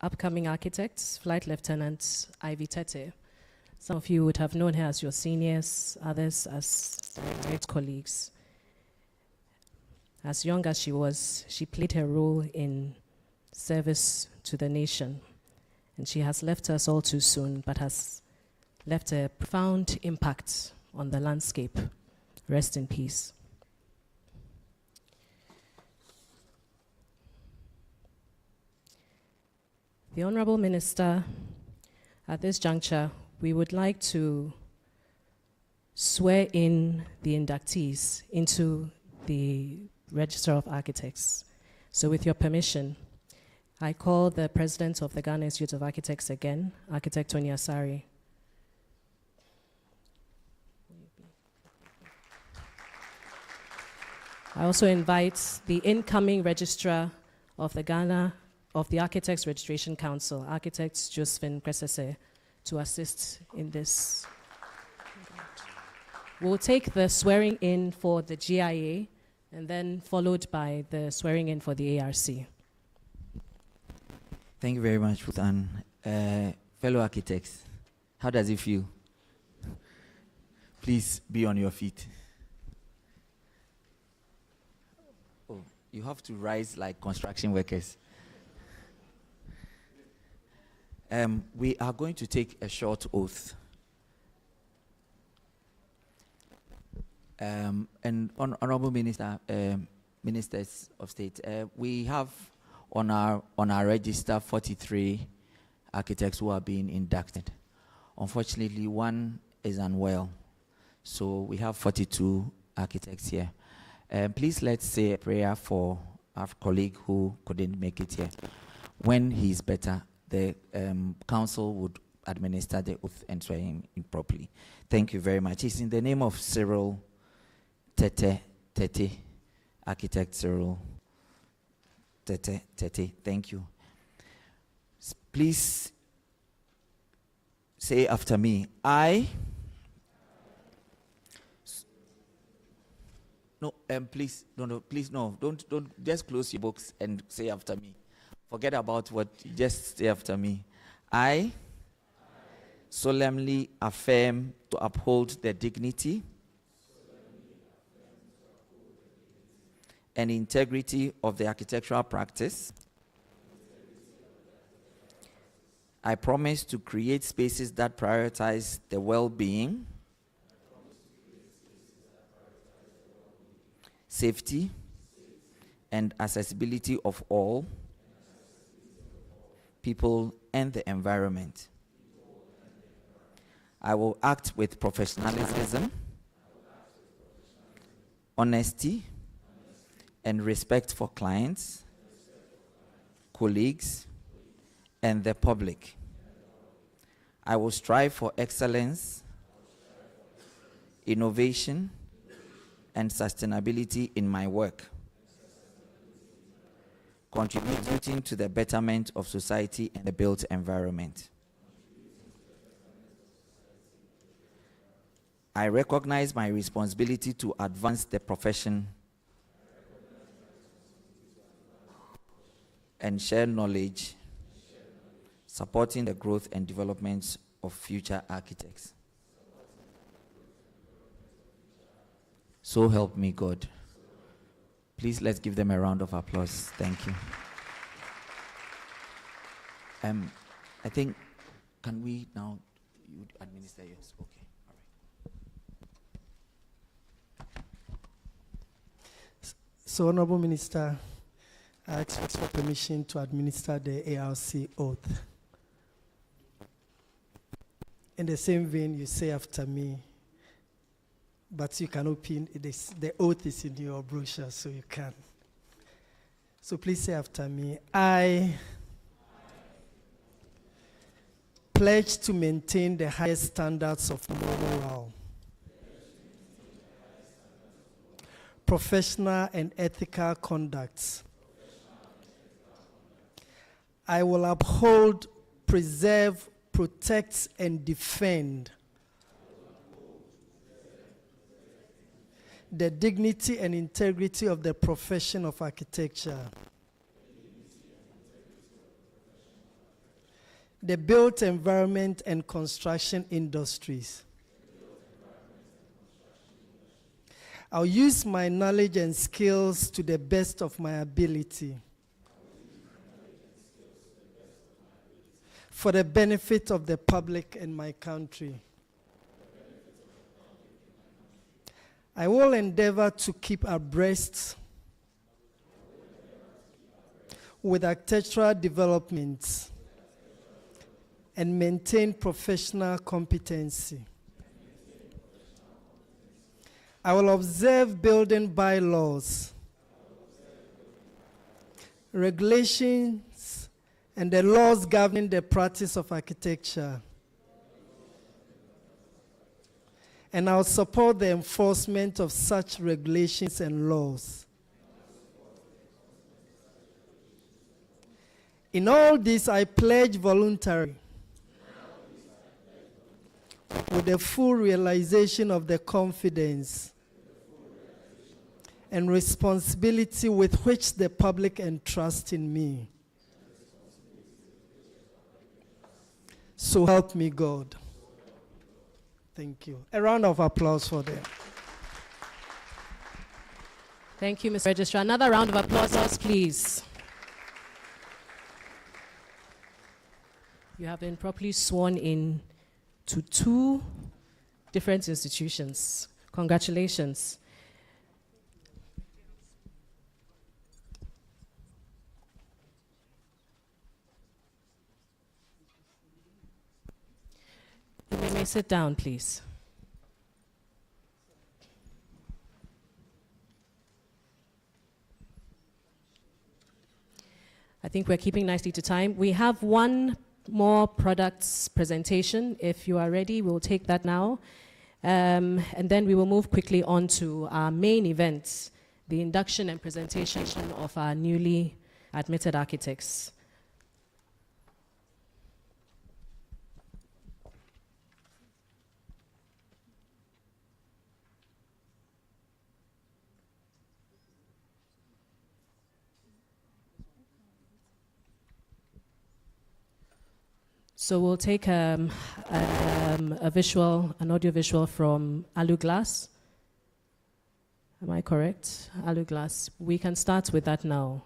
upcoming architect, Flight Lieutenant Ivy Tete. Some of you would have known her as your seniors, others as great colleagues. As young as she was, she played her role in service to the nation. And she has left us all too soon, but has left a profound impact on the landscape. Rest in peace. The Honorable Minister, at this juncture, we would like to swear in the inductees into the Register of Architects. So with your permission, I call the President of the Ghana Institute of Architects again, Architect Tony Asari. I also invite the incoming registrar of the Ghana of the Architects Registration Council, Architect Josephine Kresese, to assist in this. We'll take the swearing in for the GIA and then followed by the swearing in for the ARC. Thank you very much, Ruth Ann. Fellow architects, how does it feel? Please be on your feet. Oh, you have to rise like construction workers. We are going to take a short oath. And Honorable Minister, Ministers of State, we have on our register 43 architects who are being inducted. Unfortunately, one is unwell, so we have 42 architects here. Please let's say a prayer for our colleague who couldn't make it here. When he's better, the council would administer the oath and swear him in properly. Thank you very much. It's in the name of Cyril Tete, Architect Cyril Tete. Thank you. Please say after me. Please, don't just close your books and say after me. Forget about what, just say after me. I solemnly affirm to uphold the dignity and integrity of the architectural practice. I promise to create spaces that prioritize the well-being, safety, and accessibility of all people and the environment. I will act with professionalism, honesty, and respect for clients, colleagues, and the public. I will strive for excellence, innovation, and sustainability in my work, contributing to the betterment of society and the built environment. I recognize my responsibility to advance the profession and share knowledge, supporting the growth and development of future architects. So help me God. Please let's give them a round of applause. Thank you. I think, can we now, you administer yours? Okay, all right. So, Honorable Minister, I ask for permission to administer the ARC oath. In the same vein, you say after me, but you can open this. The oath is in your brochure, so you can. So please say after me. I pledge to maintain the highest standards of moral, professional and ethical conduct. I will uphold, preserve, protect, and defend the dignity and integrity of the profession of architecture, the built environment and construction industries. I'll use my knowledge and skills to the best of my ability for the benefit of the public and my country. I will endeavor to keep abreast with architectural developments and maintain professional competency. I will observe building bylaws, regulations, and the laws governing the practice of architecture, and I'll support the enforcement of such regulations and laws. In all this, I pledge voluntarily, with the full realization of the confidence and responsibility with which the public entrusts in me. So help me God. Thank you. A round of applause for them. Thank you, Mr. Registrar. Another round of applause, please. You have been properly sworn in to 2 different institutions. Congratulations. You may sit down, please. I think we're keeping nicely to time. We have one more products presentation. If you are ready, we'll take that now. And then we will move quickly on to our main event, the induction and presentation of our newly admitted architects. So we'll take an audio-visual from Alu Glass. Am I correct? Alu Glass. We can start with that now.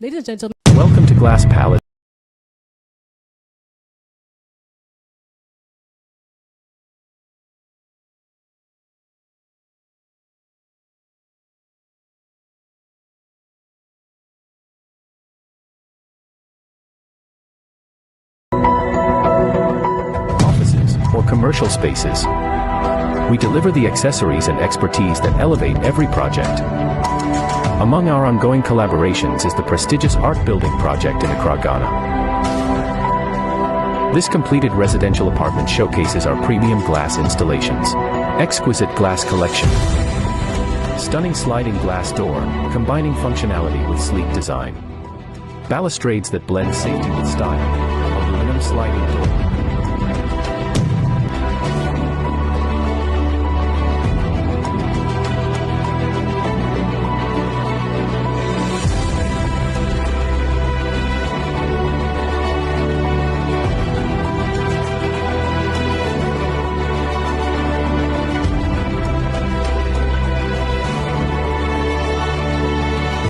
Ladies and gentlemen. Welcome to Glass Palace. Offices or commercial spaces. We deliver the accessories and expertise that elevate every project. Among our ongoing collaborations is the prestigious art building project in Accra, Ghana. This completed residential apartment showcases our premium glass installations, exquisite glass collection, stunning sliding glass door, combining functionality with sleek design, balustrades that blend safety with style, aluminum sliding door.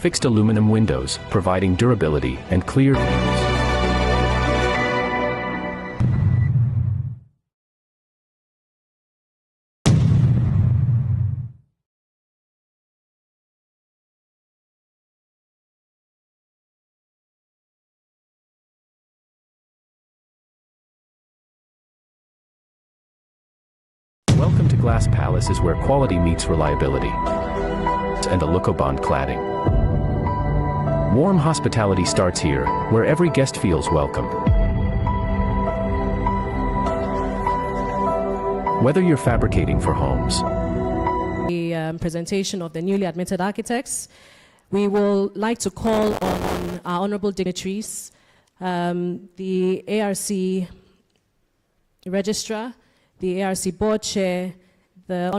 Fixed aluminum windows, providing durability and clear views. Welcome to Glass Palace is where quality meets reliability and a Lucobond cladding. Warm hospitality starts here, where every guest feels welcome. Whether you're fabricating for homes, The presentation of the newly admitted architects, we will like to call on our honorable dignitaries, the ARC Registrar, the ARC Board Chair, the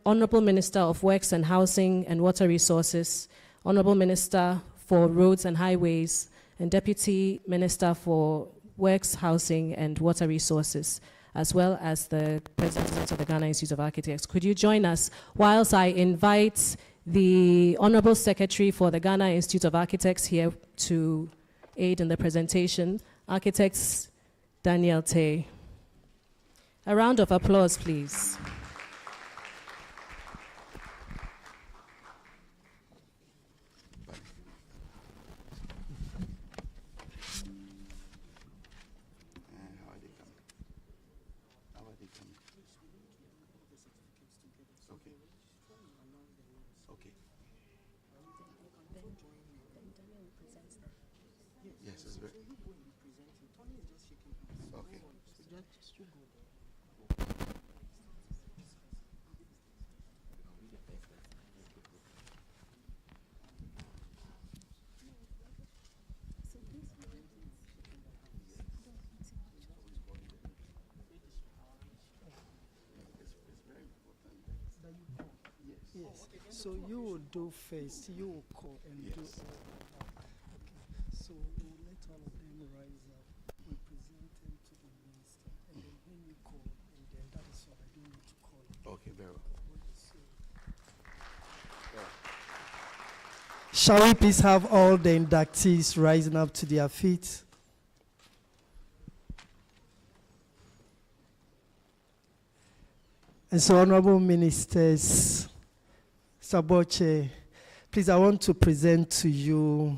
Honorable Minister of Works and Housing and Water Resources, Honorable Minister for Roads and Highways, and Deputy Minister for Works, Housing, and Water Resources, as well as the President of the Ghana Institute of Architects. Could you join us whilst I invite the Honorable Secretary for the Ghana Institute of Architects here to aid in the presentation, Architects Daniel Tay. A round of applause, please. Yes. So you will do first, you will call and do all of that. Okay. So we'll let all of them rise up. We present them to the minister. And then when you call, and then that is all. I don't need to call. Okay, very well. Shall we please have all the inductees rising up to their feet? And so, honorable ministers, Saboche, please, I want to present to you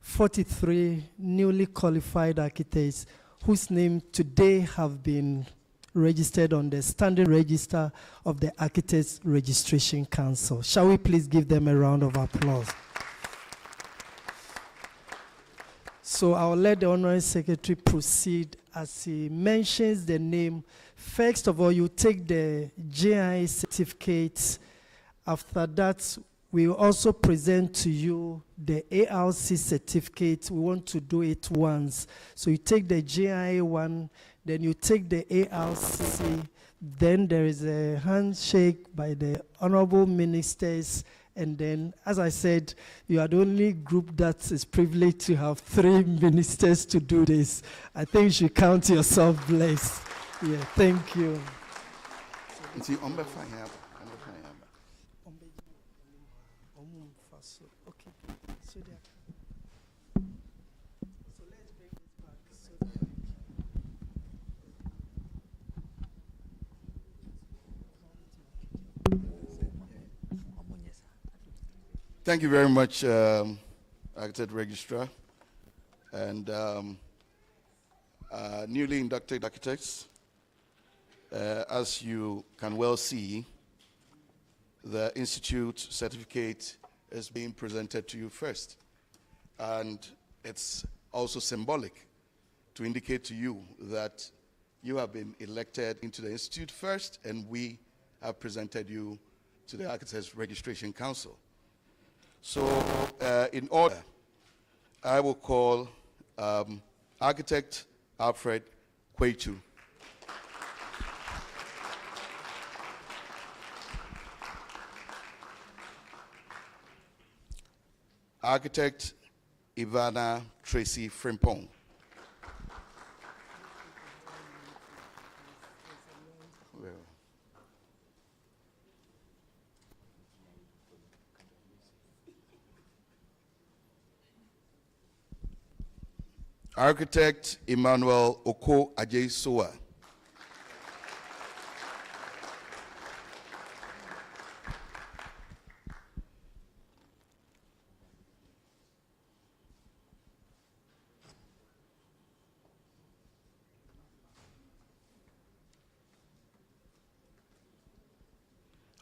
43 newly qualified architects whose names today have been registered on the Standing Register of the Architects Registration Council. Shall we please give them a round of applause? So I'll let the Honorary Secretary proceed as he mentions the name. First of all, you take the GIA certificate. After that, we will also present to you the ARC certificate. We want to do it once. So you take the GIA one, then you take the ARC, then there is a handshake by the honorable ministers, and then, as I said, you are the only group that is privileged to have 3 ministers to do this. I think you should count yourself blessed. Yeah, thank you. Okay. So there. So let's bring this back. So Thank you very much, Architect Registrar, and newly inducted architects. As you can well see, the Institute certificate is being presented to you first. And it's also symbolic to indicate to you that you have been elected into the Institute first, and we have presented you to the Architects Registration Council. So, in order, I will call Architect Alfred Kwechu. Architect Ivana Tracy Frimpong. Architect Emmanuel Oko Ajesoa.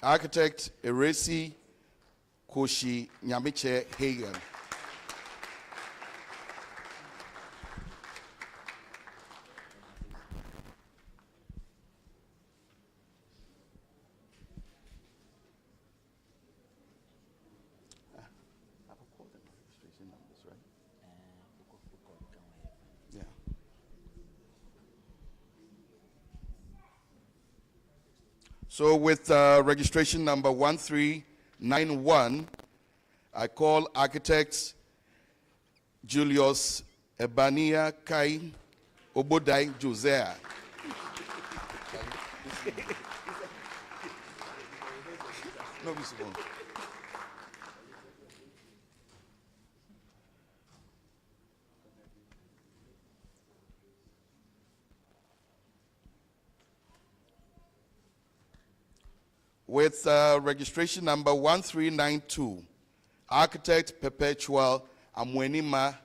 Architect Eresi Koshi Nyamiche Hagen. So with registration number 1391, I call architects Julius Ebania Kai Obodai Josiah. No, Mr. Bond. With registration number 1392, architect Perpetual Amwenima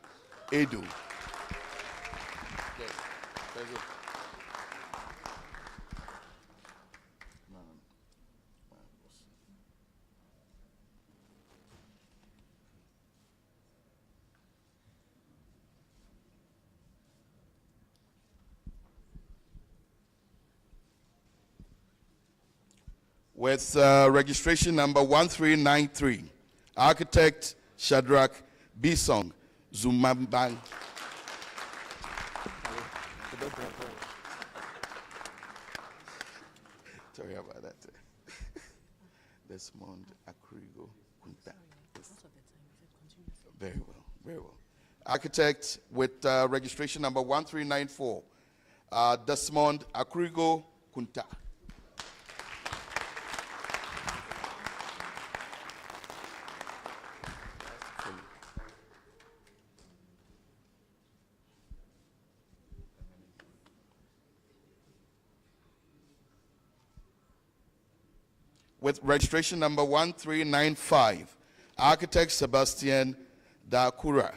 Edu. With registration number 1393, architect Shadrach Bisong Zumambang. Sorry about that. Desmond Akurigo Kunta. Very well, very well. Architect with registration number 1394, Desmond Akurigo Kunta. With registration number 1395, architect Sebastian Dakura.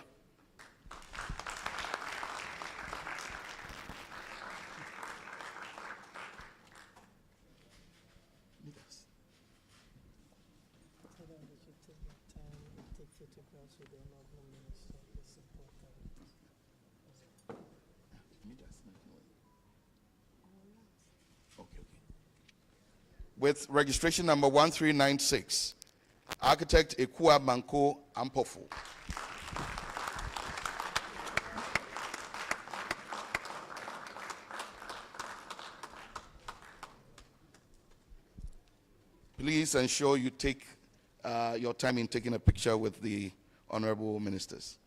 With registration number 1396, architect Ekua Manko Ampofu. Please ensure you take your time in taking a picture with the honorable ministers.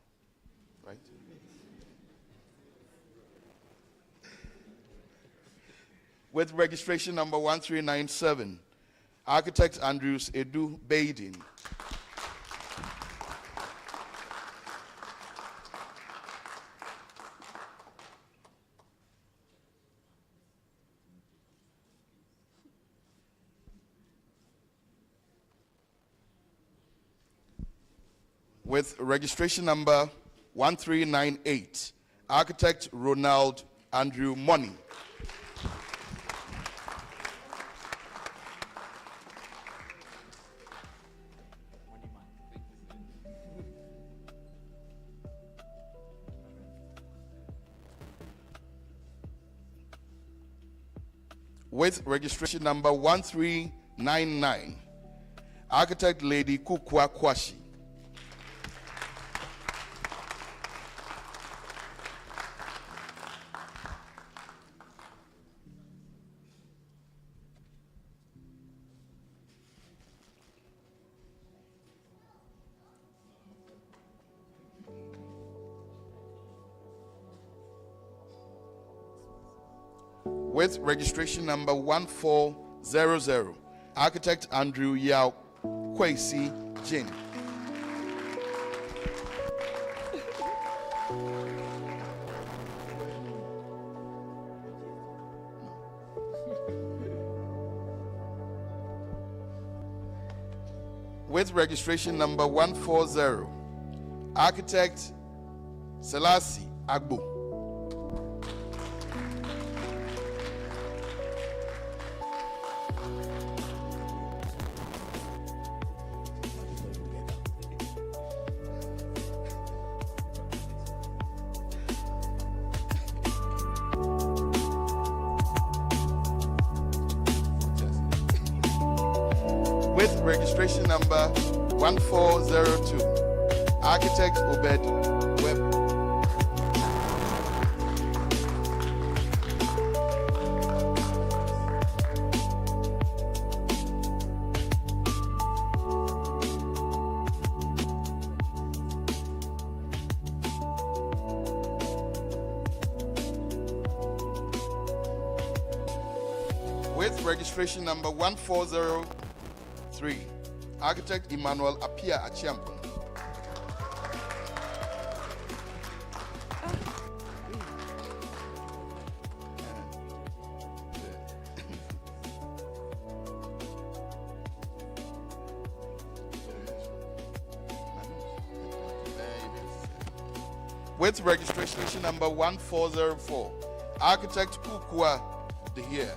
Right? With registration number 1397, architect Andrews Edu Baden. With registration number 1398, architect Ronald Andrew Money. With registration number 1399, architect Lady Kukwa Kwashi. With registration number 1400, architect Andrew Yao Kwesi Jin. With registration number 140, architect Selassie Agbo. With registration number 1402, architect Obed Webb. With registration number 1403, Architect Emmanuel Apia Achiampo. With registration number 1404, Architect Kukua De Here.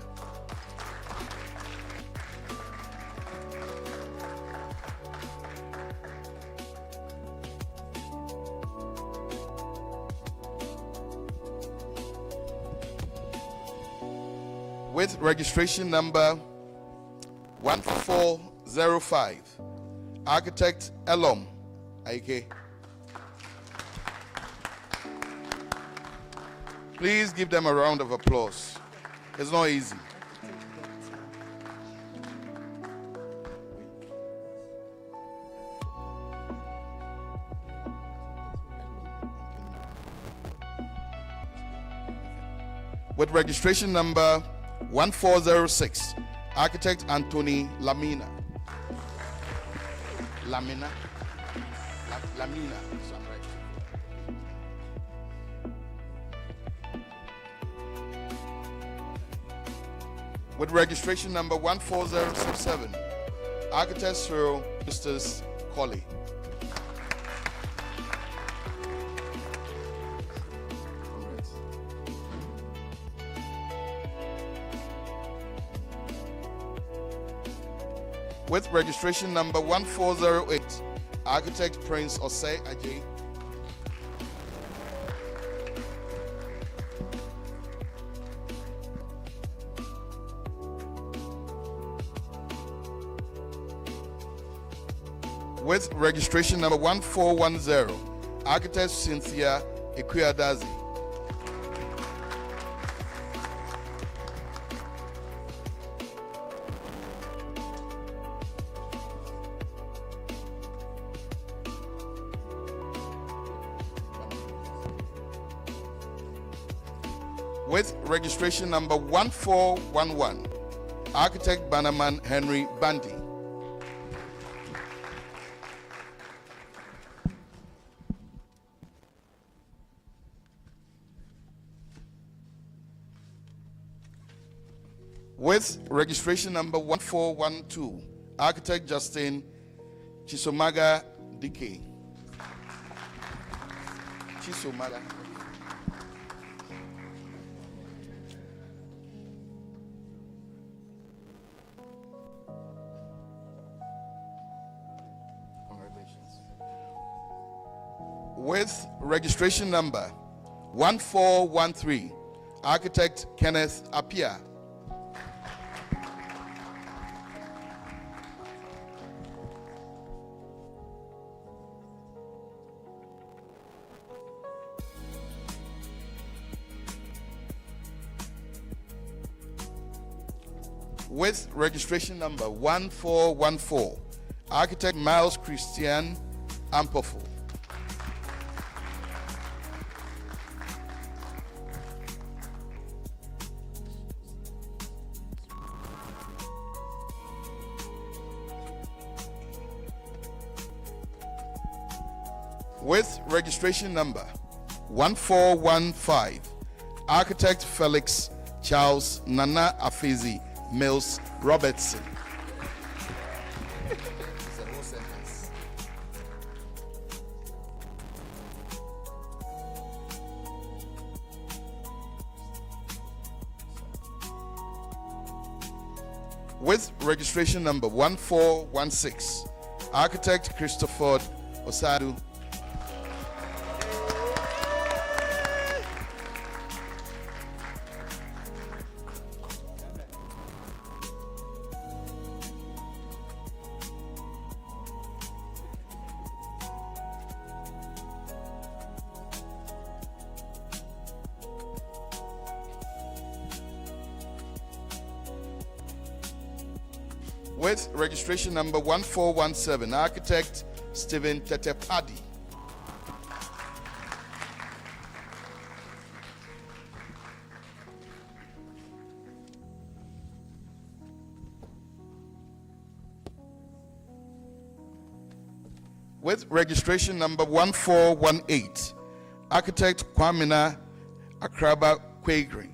With registration number 1405, Architect Elom Aike. Please give them a round of applause. It's not easy. With registration number 1406, Architect Anthony Lamina. Lamina. So I'm right. With registration number 14067, Architect Cyril Mr. Colley. With registration number 1408, Architect Prince Osei Ajay. With registration number 1410, Architect Cynthia Equiadazi. With registration number 1411, Architect Bannerman Henry Bandy. With registration number 1412, Architect Justin Chisomaga Dike. Chisomaga. Congratulations. With registration number 1413, Architect Kenneth Apia. With registration number 1414, Architect Miles Christian Ampofo. With registration number 1415, Architect Felix Charles Nana Afezi Mills Robertson. It's a whole sentence. With registration number 1416, Architect Christopher Osadu. With registration number 1417, Architect Stephen Tetepadi. With registration number 1418, architect Kwamina Akraba Kwegrin.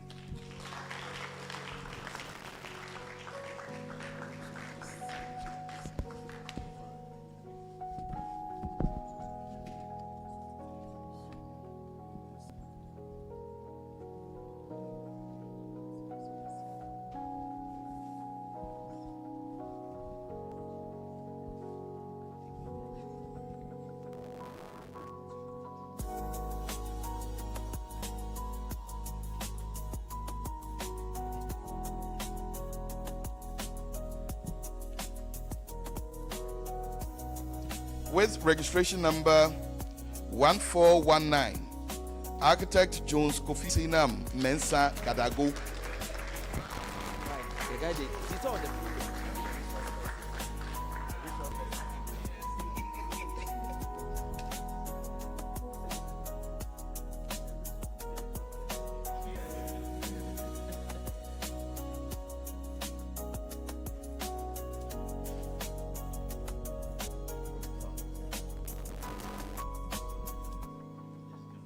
With registration number 1419, architect Jones Kofi Sinam Mensa Kadago.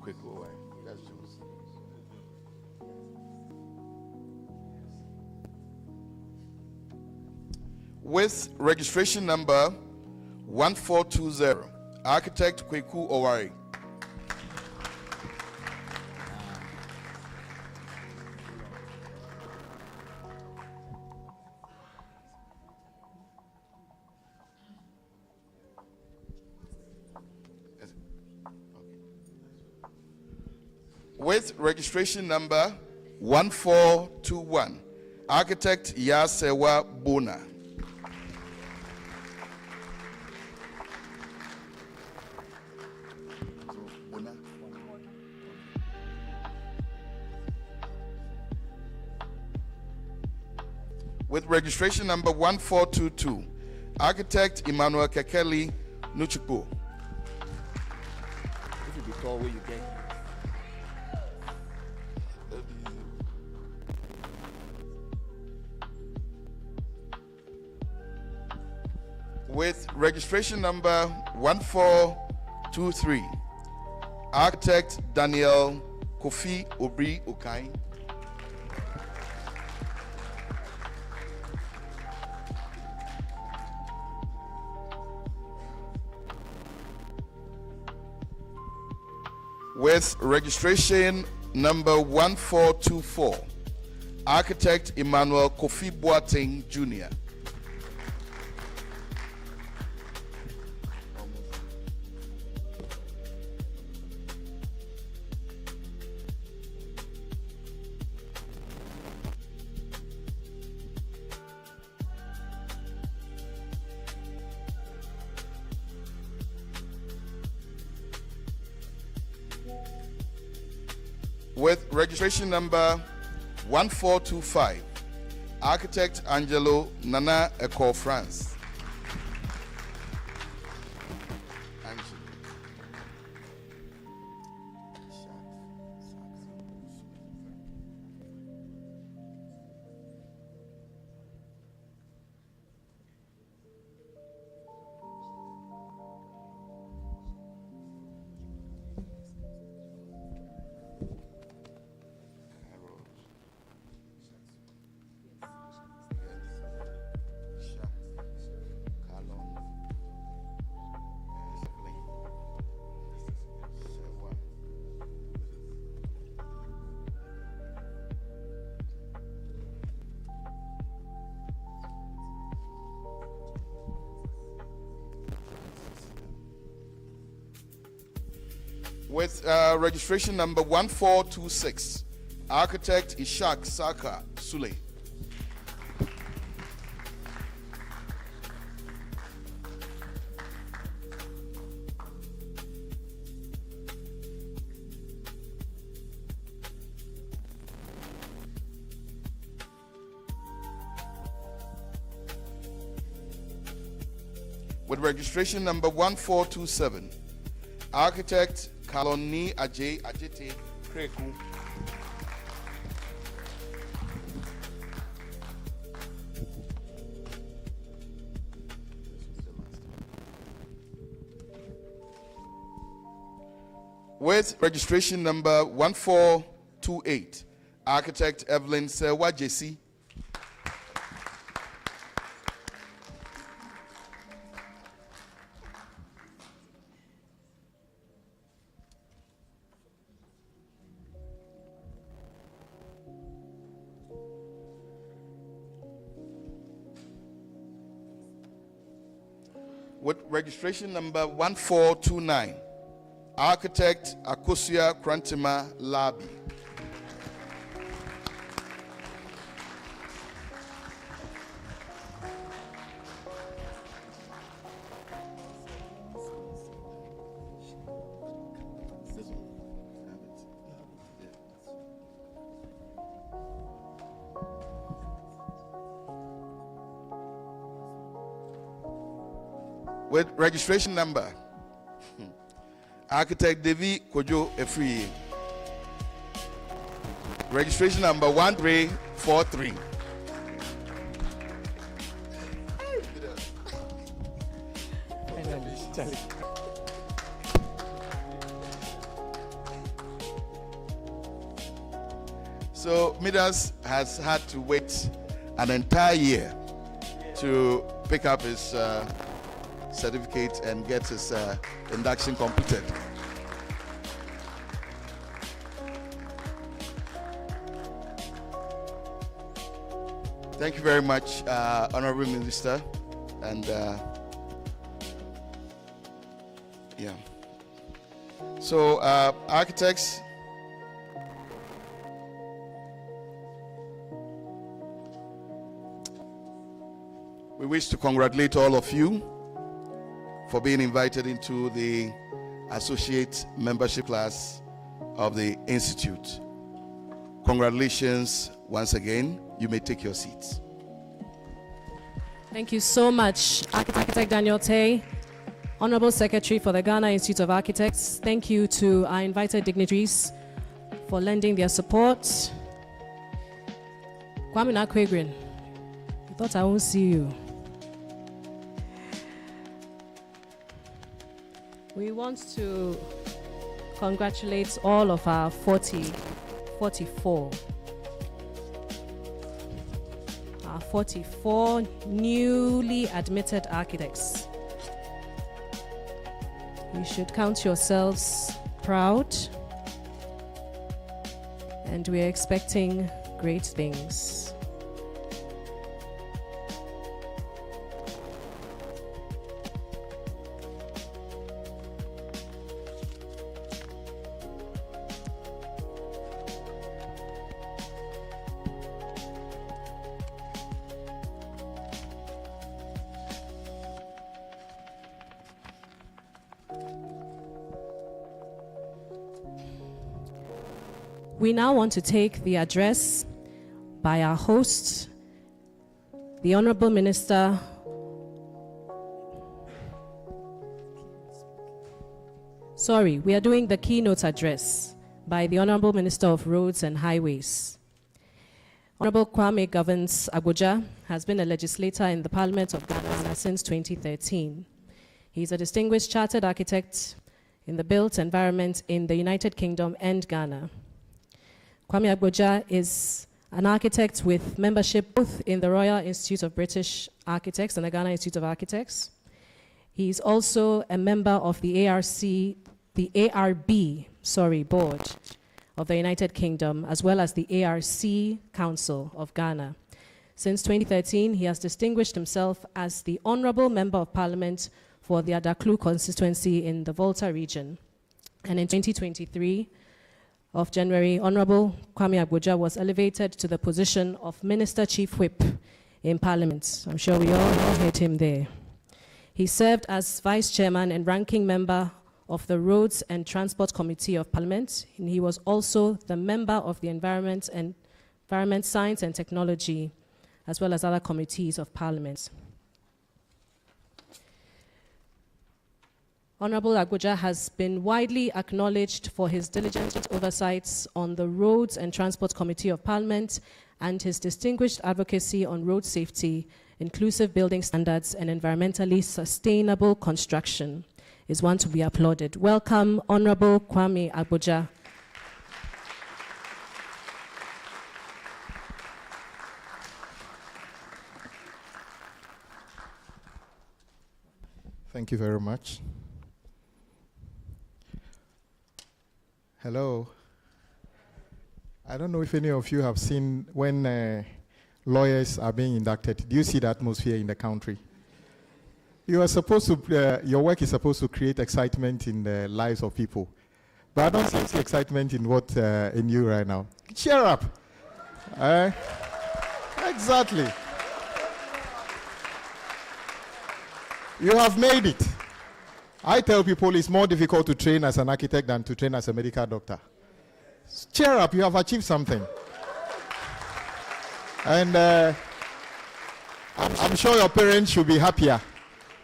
Quick away. That's Jones. With registration number 1420, architect Kweku Owari. With registration number 1421, architect Yasewa Bona. With registration number 1422, architect Emmanuel Kekeli Nuchukwu. If you be tall, where you get. With registration number 1423, architect Daniel Kofi Obri Okai. With registration number 1424, architect Emmanuel Kofi Boateng Jr. With registration number 1425, architect Angelo Nana Eko France. With registration number 1426, architect Ishak Saka Sule. With registration number 1427, architect Kaloni Ajete Kreku. With registration number 1428, architect Evelyn Sewa JC. With registration number 1429, architect Akosia Krantima Labi. With registration number, architect Devi Kojo Efri. Registration number 1343. So Menace has had to wait an entire year to pick up his certificate and get his induction completed. Thank you very much, Honorable Minister, and yeah. So, architects, we wish to congratulate all of you for being invited into the associate membership class of the Institute. Congratulations once again. You may take your seats. Thank you so much, Architect Daniel Tay, Honorable Secretary for the Ghana Institute of Architects. Thank you to our invited dignitaries for lending their support. Kwame Nakwegrin, I thought I won't see you. We want to congratulate all of our 44 newly admitted architects. You should count yourselves proud, and we're expecting great things. We now want to take the address by our host, the Honorable Minister. We are doing the keynote address by the Honorable Minister of Roads and Highways. Honorable Kwame Governs Abuja has been a legislator in the Parliament of Ghana since 2013. He's a distinguished chartered architect in the built environment in the United Kingdom and Ghana. Kwame Abuja is an architect with membership both in the Royal Institute of British Architects and the Ghana Institute of Architects. He's also a member of the ARB board of the United Kingdom, as well as the ARC Council of Ghana. Since 2013, he has distinguished himself as the Honorable Member of Parliament for the Adaklu constituency in the Volta region. And in 2023, of January, Honorable Kwame Abuja was elevated to the position of Minister Chief Whip in Parliament. I'm sure we all heard him there. He served as Vice Chairman and Ranking Member of the Roads and Transport Committee of Parliament, and he was also the member of the Environment, Science and Technology, as well as other committees of Parliament. Honorable Abuja has been widely acknowledged for his diligent oversights on the Roads and Transport Committee of Parliament and his distinguished advocacy on road safety, inclusive building standards, and environmentally sustainable construction. is one to be applauded. Welcome, Honorable Kwame Agboja. Thank you very much. Hello. I don't know if any of you have seen when lawyers are being inducted. Do you see the atmosphere in the country? You are supposed to, your work is supposed to create excitement in the lives of people. But I don't see excitement in what in you right now. Cheer up. Exactly. You have made it. I tell people it's more difficult to train as an architect than to train as a medical doctor. Cheer up, you have achieved something. And I'm sure your parents should be happier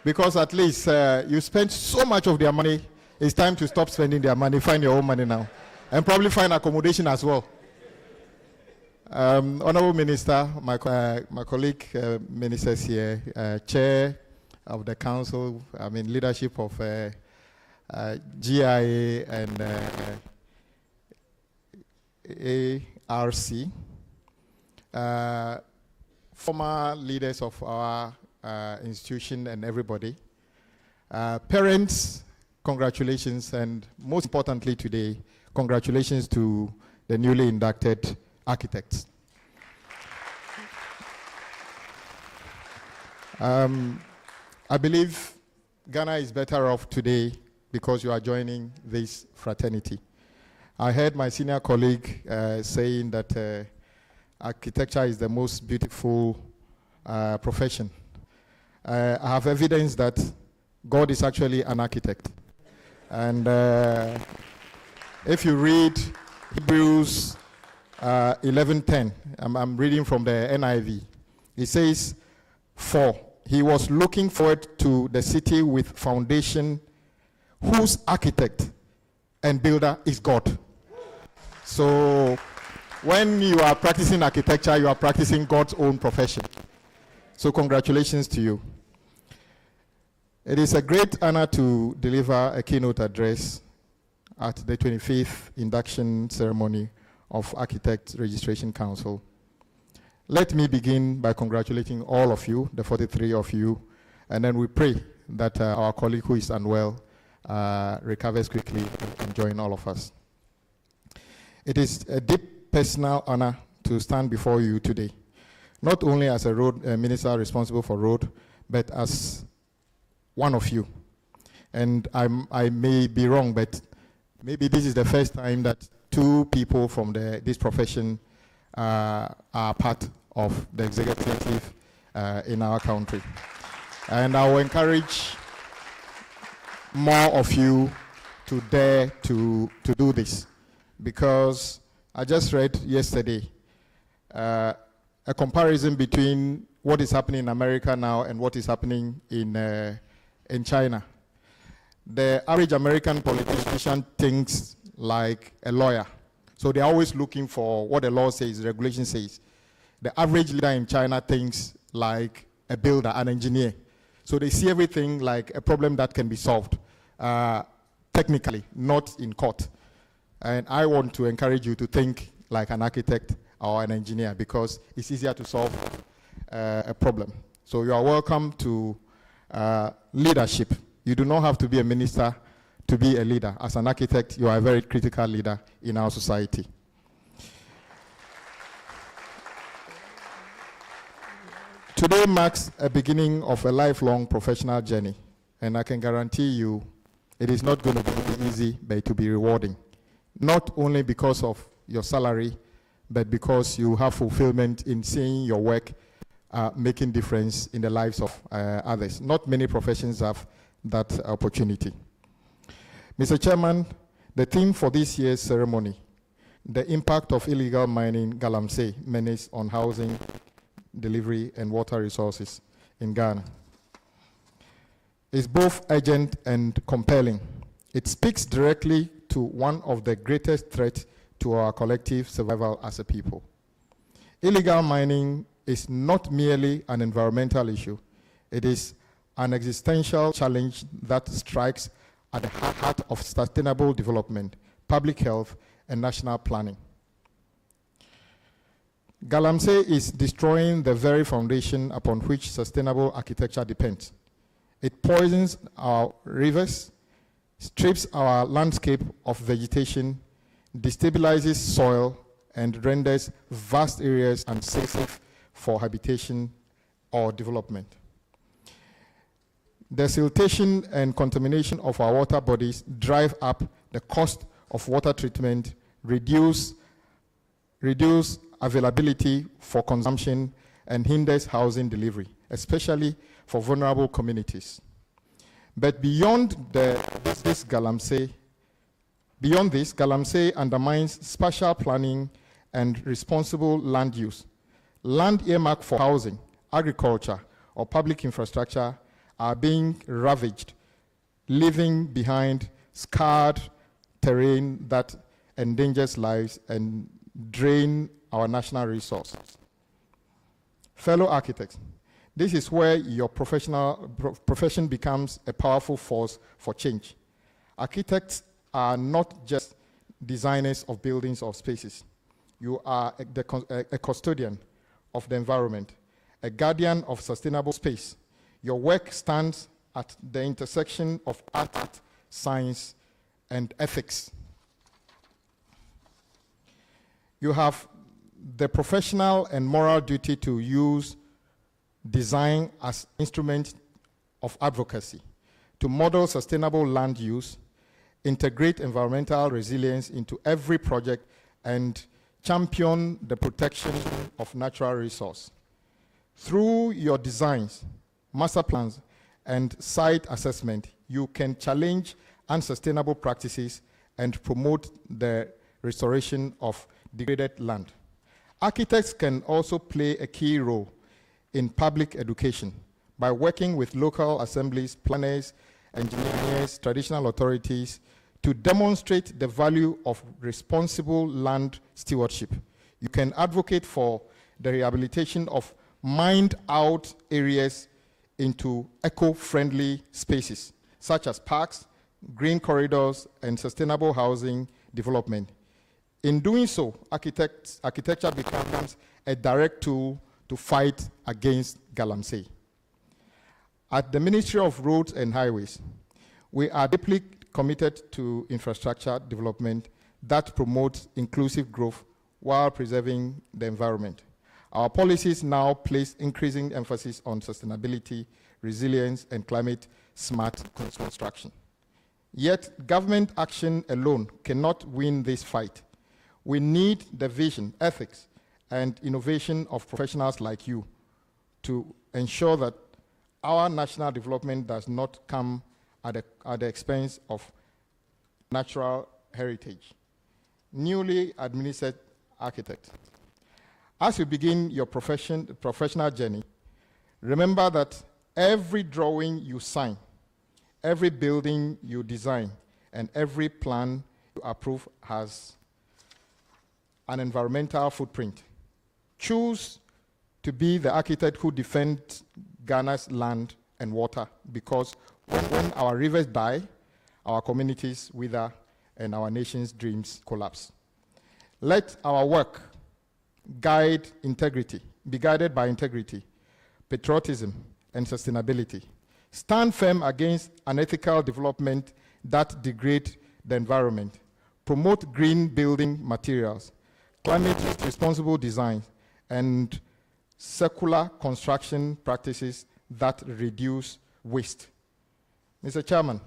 because at least you spent so much of their money. It's time to stop spending their money, find your own money now. And probably find accommodation as well. Honorable Minister, my colleague Menace here, Chair of the Council, leadership of GIA and ARC, former leaders of our institution and everybody, parents, congratulations, and most importantly today, congratulations to the newly inducted architects. I believe Ghana is better off today because you are joining this fraternity. I heard my senior colleague saying that architecture is the most beautiful profession. I have evidence that God is actually an architect. And if you read Hebrews 11:10, I'm reading from the NIV. It says, "For he was looking forward to the city with foundation, whose architect and builder is God." So when you are practicing architecture, you are practicing God's own profession. So congratulations to you. It is a great honor to deliver a keynote address at the 25th induction ceremony of Architects Registration Council. Let me begin by congratulating all of you, the 43 of you, and then we pray that our colleague who is unwell recovers quickly and join all of us. It is a deep personal honor to stand before you today, not only as a road minister responsible for road, but as one of you. And I may be wrong, but maybe this is the first time that two people from this profession are part of the executive in our country. And I will encourage more of you to dare to do this, because I just read yesterday a comparison between what is happening in America now and what is happening in China. The average American politician thinks like a lawyer. So they're always looking for what the law says, the regulation says. The average leader in China thinks like a builder, an engineer. So they see everything like a problem that can be solved technically, not in court. And I want to encourage you to think like an architect or an engineer, because it's easier to solve a problem. So you are welcome to leadership. You do not have to be a minister to be a leader. As an architect, you are a very critical leader in our society. Today marks a beginning of a lifelong professional journey, and I can guarantee you it is not going to be easy, but to be rewarding. Not only because of your salary, but because you have fulfillment in seeing your work making difference in the lives of others. Not many professions have that opportunity. Mr. Chairman, the theme for this year's ceremony, the impact of illegal mining Galamsey, Menace on housing, delivery, and water resources in Ghana, is both urgent and compelling. It speaks directly to one of the greatest threats to our collective survival as a people. Illegal mining is not merely an environmental issue. It is an existential challenge that strikes at the heart of sustainable development, public health, and national planning. Galamsey is destroying the very foundation upon which sustainable architecture depends. It poisons our rivers, strips our landscape of vegetation, destabilizes soil, and renders vast areas unsafe for habitation or development. The siltation and contamination of our water bodies drive up the cost of water treatment, reduce availability for consumption, and hinders housing delivery, especially for vulnerable communities. But beyond this, Galamsey undermines spatial planning and responsible land use. Land earmarked for housing, agriculture, or public infrastructure are being ravaged, leaving behind scarred terrain that endangers lives and drain our national resources. Fellow architects, this is where your profession becomes a powerful force for change. Architects are not just designers of buildings or spaces. You are a custodian of the environment, a guardian of sustainable space. Your work stands at the intersection of art, science, and ethics. You have the professional and moral duty to use design as instrument of advocacy, to model sustainable land use, integrate environmental resilience into every project, and champion the protection of natural resource. Through your designs, master plans, and site assessment, you can challenge unsustainable practices and promote the restoration of degraded land. Architects can also play a key role in public education by working with local assemblies, planners, engineers, traditional authorities to demonstrate the value of responsible land stewardship. You can advocate for the rehabilitation of mined-out areas into eco-friendly spaces, such as parks, green corridors, and sustainable housing development. In doing so, architecture becomes a direct tool to fight against Galamsey. At the Ministry of Roads and Highways, we are deeply committed to infrastructure development that promotes inclusive growth while preserving the environment. Our policies now place increasing emphasis on sustainability, resilience, and climate-smart construction. Yet, government action alone cannot win this fight. We need the vision, ethics, and innovation of professionals like you to ensure that our national development does not come at the expense of natural heritage. Newly administered architect. As you begin your professional journey, remember that every drawing you sign, every building you design, and every plan you approve has an environmental footprint. Choose to be the architect who defends Ghana's land and water, because when our rivers die, our communities wither and our nation's dreams collapse. Let our work be guided by integrity, patriotism, and sustainability. Stand firm against unethical development that degrade the environment. Promote green building materials, climate-responsible design, and circular construction practices that reduce waste. Mr. Chairman,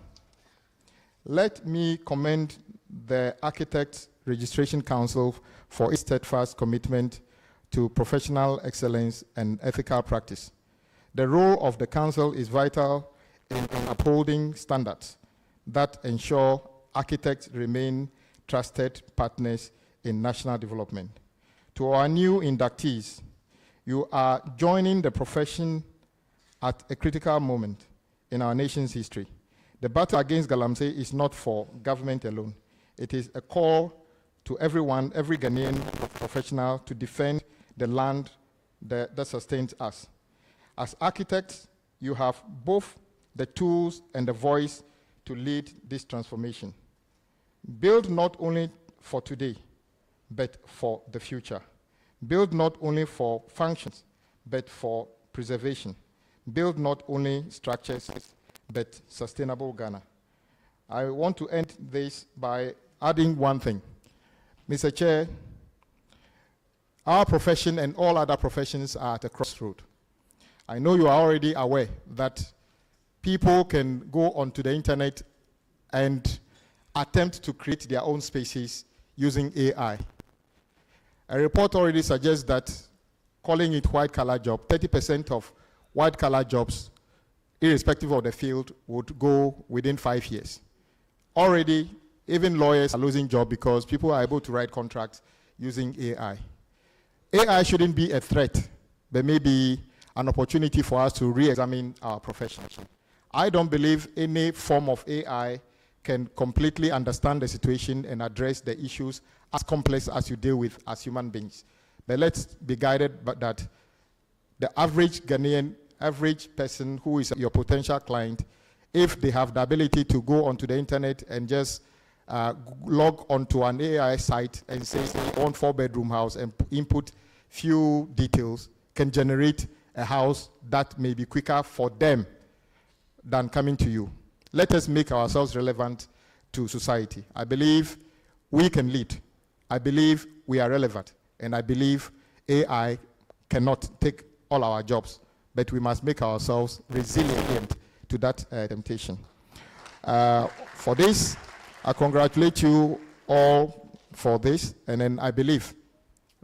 let me commend the Architects Registration Council for its steadfast commitment to professional excellence and ethical practice. The role of the Council is vital in upholding standards that ensure architects remain trusted partners in national development. To our new inductees, you are joining the profession at a critical moment in our nation's history. The battle against Galamsey is not for government alone. It is a call to everyone, every Ghanaian professional, to defend the land that sustains us. As architects, you have both the tools and the voice to lead this transformation. Build not only for today, but for the future. Build not only for functions, but for preservation. Build not only structures, but sustainable Ghana. I want to end this by adding one thing. Mr. Chair, our profession and all other professions are at a crossroad. I know you are already aware that people can go onto the internet and attempt to create their own spaces using AI. A report already suggests that, calling it white-collar job, 30% of white-collar jobs, irrespective of the field, would go within 5 years. Already, even lawyers are losing jobs because people are able to write contracts using AI. AI shouldn't be a threat, but maybe an opportunity for us to re-examine our profession. I don't believe any form of AI can completely understand the situation and address the issues as complex as you deal with as human beings. But let's be guided by that. The average Ghanaian, average person who is your potential client, if they have the ability to go onto the internet and just log onto an AI site and say, I want 4-bedroom house and input few details, can generate a house that may be quicker for them than coming to you. Let us make ourselves relevant to society. I believe we can lead. I believe we are relevant. And I believe AI cannot take all our jobs, but we must make ourselves resilient to that temptation. For this, I congratulate you all for this, and then I believe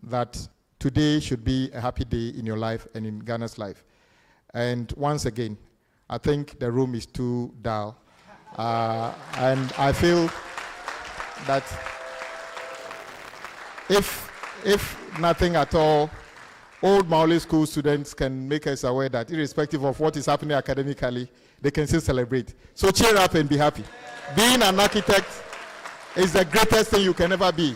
that today should be a happy day in your life and in Ghana's life. And once again, I think the room is too dull. And I feel that if nothing at all, old Maoli school students can make us aware that irrespective of what is happening academically, they can still celebrate. So cheer up and be happy. Being an architect is the greatest thing you can ever be.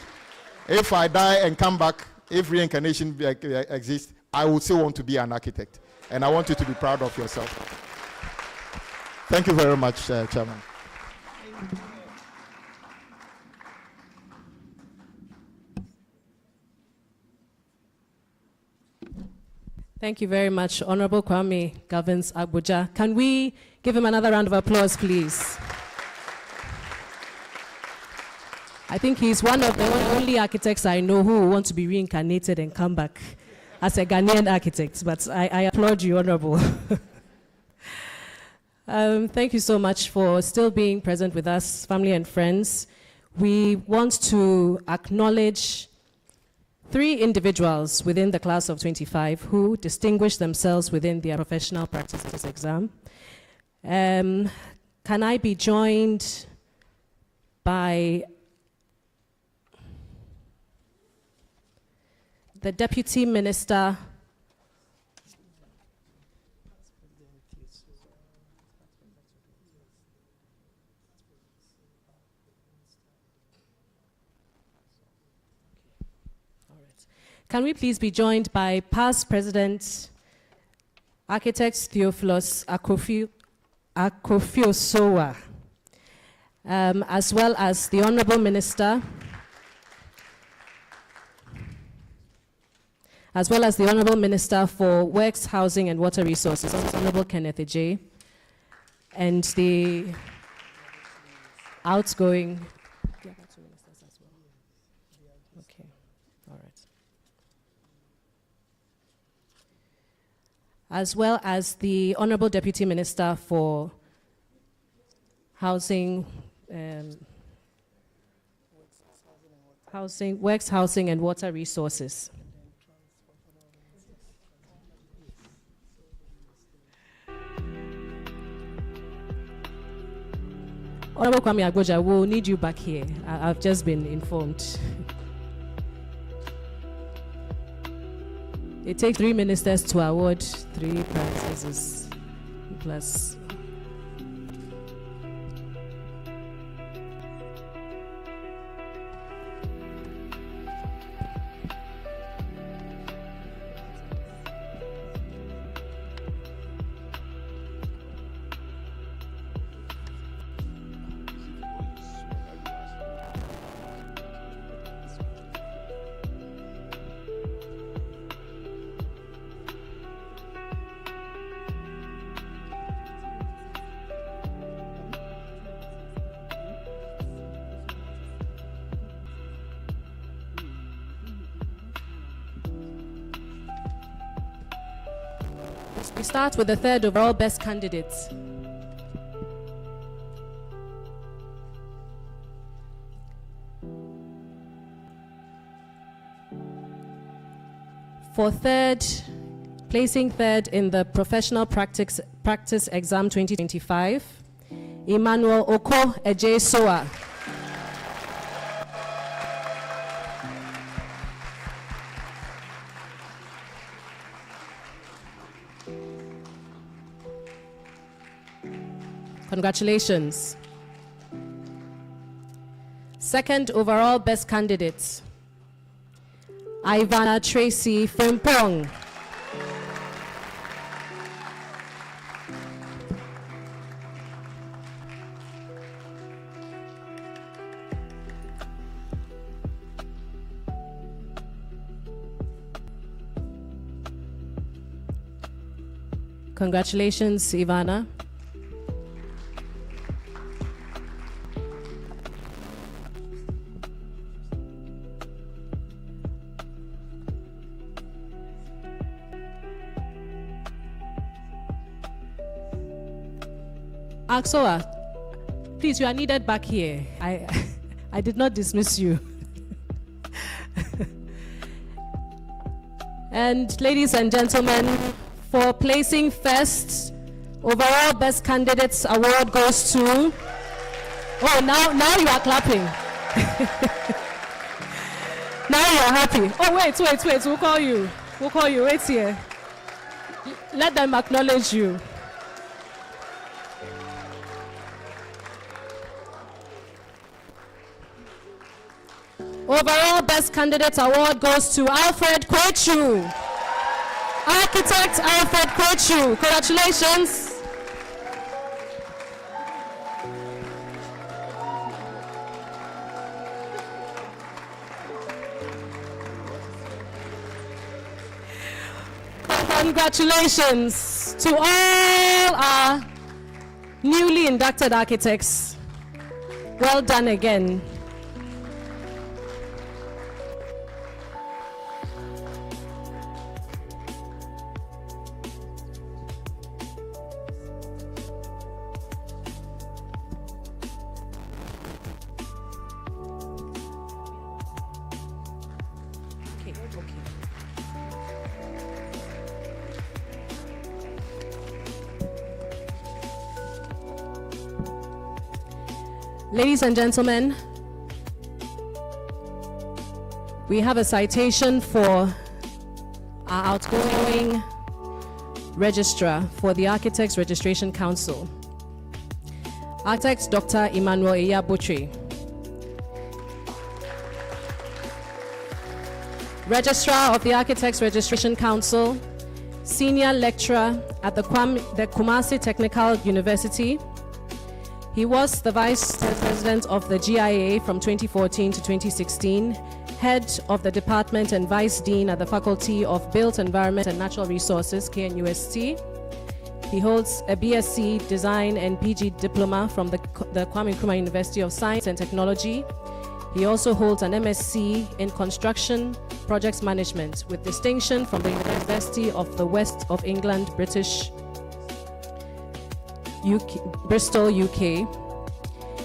If I die and come back, if reincarnation exists, I would still want to be an architect. And I want you to be proud of yourself. Thank you very much, Chairman. Thank you very much, Honorable Kwame Governs Abuja. Can we give him another round of applause, please? I think he's one of the only architects I know who want to be reincarnated and come back as a Ghanaian architect, but I applaud you, Honorable. Thank you so much for still being present with us, family and friends. We want to acknowledge 3 individuals within the class of 25 who distinguished themselves within their professional practices exam. Can I be joined by the Deputy Minister Can we please be joined by past President, Architect Theophilus Akofio-Sowa, as well as the Honorable Minister, for Works, Housing and Water Resources, Honorable Kenneth Ejay, and the outgoing as well as the Honorable Deputy Minister for Housing, Works, Housing and Water Resources. Honorable Kwame Agboja, we'll need you back here. I've just been informed. It takes 3 ministers to award 3 prizes plus. We start with the third overall best candidates. For third, placing third in the Professional Practice Exam 2025, Emmanuel Oko Ejesoa. Congratulations. Second overall best candidate, Ivana Tracy Frimpong. Congratulations, Ivana. Aksoa, please, you are needed back here. I did not dismiss you. And ladies and gentlemen, for placing first, overall best candidates award goes to... Oh, now you are clapping. Now you are happy. Oh, wait, we'll call you. Wait here. Let them acknowledge you. Overall Best Candidate Award goes to Alfred Kwechu. Architect Alfred Kwechu. Congratulations. Congratulations to all our newly inducted architects. Well done again. Ladies and gentlemen, we have a citation for our outgoing registrar for the Architects Registration Council, Architect Dr. Emmanuel Eya Botwe. Registrar of the Architects Registration Council, Senior Lecturer at the Kumasi Technical University. He was the Vice President of the GIA from 2014 to 2016, Head of the Department and Vice Dean at the Faculty of Built Environment and Natural Resources, KNUST. He holds a BSc Design and PG Diploma from the Kwame Nkrumah University of Science and Technology. He also holds an MSc in Construction Projects Management with distinction from the University of the West of England, Bristol, UK.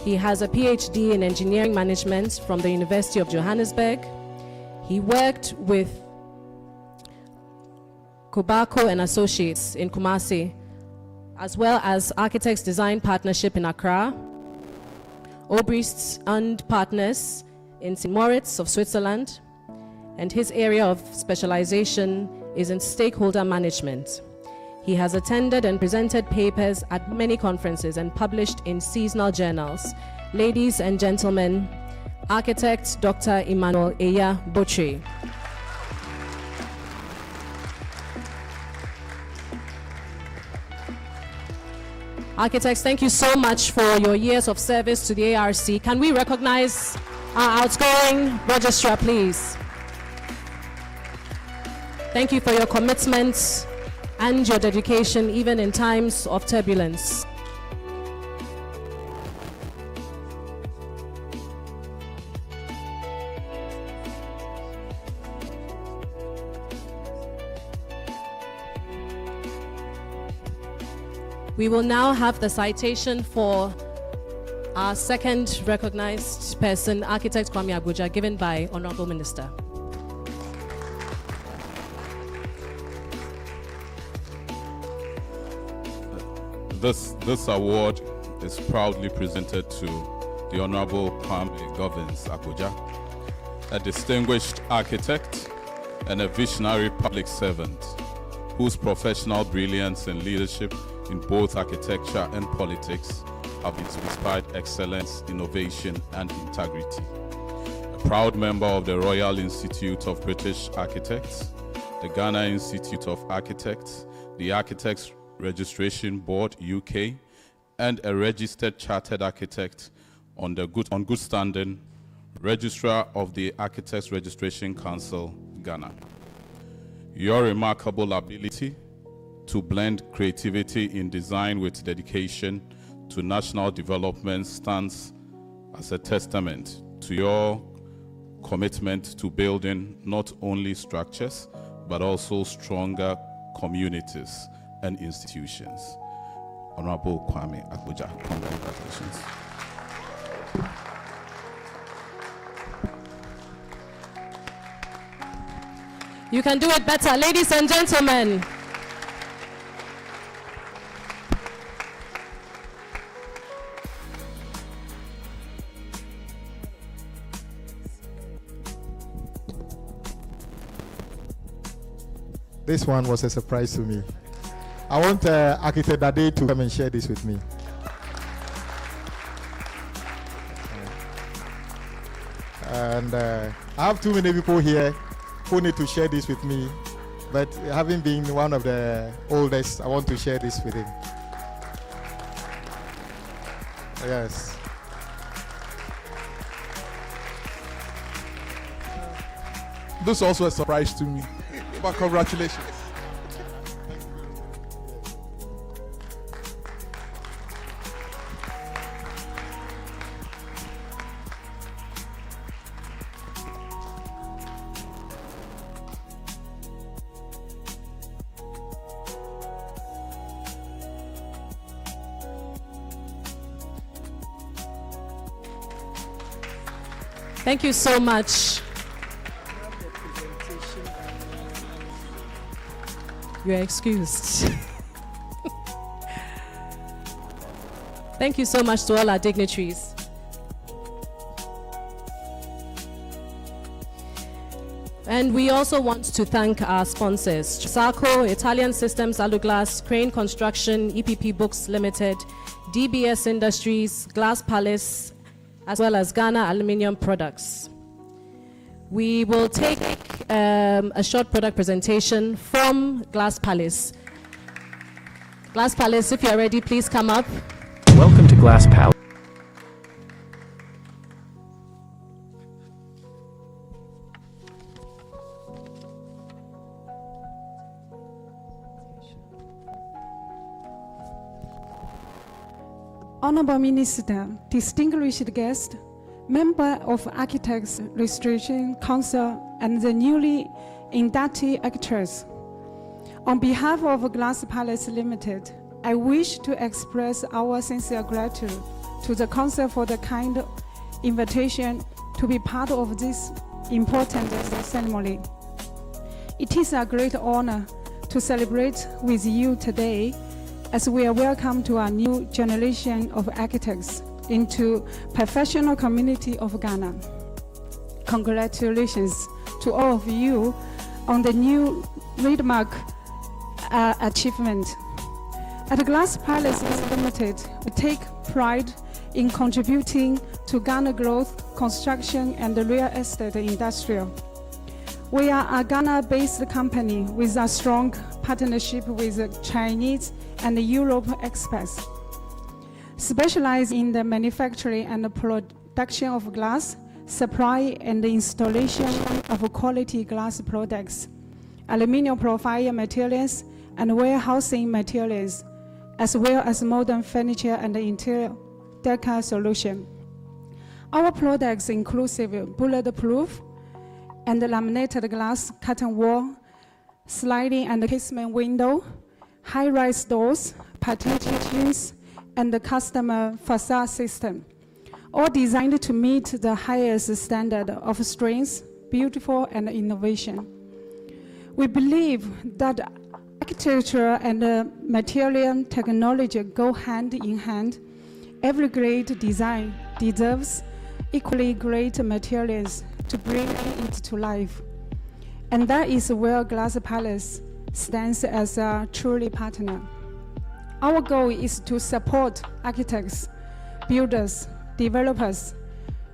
He has a PhD in Engineering Management from the University of Johannesburg. He worked with Kobako and Associates in Kumasi, as well as Architects Design Partnership in Accra, Obrist and Partners in St. Moritz of Switzerland, and his area of specialization is in stakeholder management. He has attended and presented papers at many conferences and published in seasonal journals. Ladies and gentlemen, Architect Dr. Emmanuel Eya Botwe. Architects, thank you so much for your years of service to the ARC. Can we recognize our outgoing registrar, please? Thank you for your commitment and your dedication, even in times of turbulence. We will now have the citation for our second recognized person, Architect Kwame Abuja, given by Honorable Minister. This award is proudly presented to the Honorable Kwame Govins Abuja, a distinguished architect and a visionary public servant whose professional brilliance and leadership in both architecture and politics have inspired excellence, innovation, and integrity. A proud member of the Royal Institute of British Architects, the Ghana Institute of Architects, the Architects Registration Board UK, and a registered chartered architect on good standing, Registrar of the Architects Registration Council, Ghana. Your remarkable ability to blend creativity in design with dedication to national development stands as a testament to your commitment to building not only structures, but also stronger communities and institutions. Honorable Kwame Abuja, congratulations. You can do it better, ladies and gentlemen. This one was a surprise to me. I want Architect Dade to come and share this with me. And I have too many people here who need to share this with me, but having been one of the oldest, I want to share this with him. Yes. This is also a surprise to me, but congratulations. Thank you so much. You're excused. Thank you so much to all our dignitaries. And we also want to thank our sponsors, Sarco, Italian Systems, Aluglass, Crane Construction, EPP Books Limited, DBS Industries, Glass Palace, as well as Ghana Aluminium Products. We will take a short product presentation from Glass Palace. Glass Palace, if you're ready, please come up. Welcome to Glass Palace. Honorable Minister, distinguished guests, member of Architects Registration Council, and the newly inducted actors. On behalf of Glass Palace Limited, I wish to express our sincere gratitude to the Council for the kind invitation to be part of this important ceremony. It is a great honor to celebrate with you today as we are welcome to our new generation of architects into professional community of Ghana. Congratulations to all of you on the new landmark achievement. At Glass Palace Limited, we take pride in contributing to Ghana growth, construction, and the real estate industry. We are a Ghana-based company with a strong partnership with Chinese and Europe experts, specialize in the manufacturing and production of glass, supply and installation of quality glass products, aluminum profile materials, and warehousing materials, as well as modern furniture and interior decor solution. Our products inclusive bulletproof and laminated glass curtain wall, sliding and casement window, high-rise doors, partitions, and the customer facade system, all designed to meet the highest standard of strength, beauty, and innovation. We believe that architecture and material technology go hand in hand. Every great design deserves equally great materials to bring it to life. And that is where Glass Palace stands as a truly partner. Our goal is to support architects, builders, developers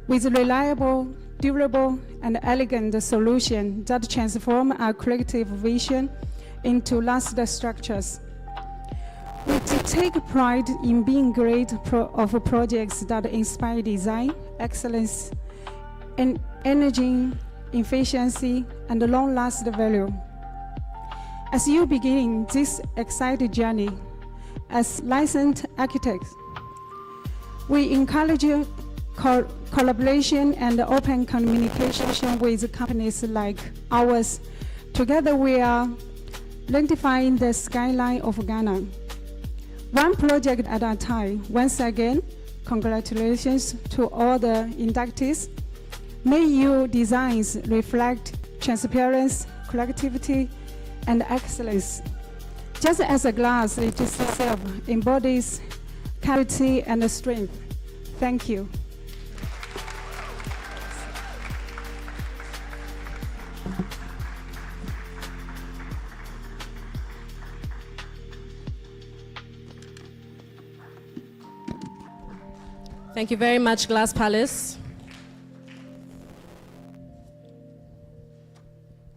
with reliable, durable, and elegant solutions that transform our collective vision into lasting structures. We take pride in being great of projects that inspire design, excellence, and energy, efficiency, and long-lasting value. As you begin this exciting journey as licensed architects, we encourage collaboration and open communication with companies like ours. Together we are identifying the skyline of Ghana, one project at a time. Once again, congratulations to all the inductees. May your designs reflect transparency, creativity, and excellence. Just as a glass itself embodies clarity and strength. Thank you. Thank you very much, Glass Palace.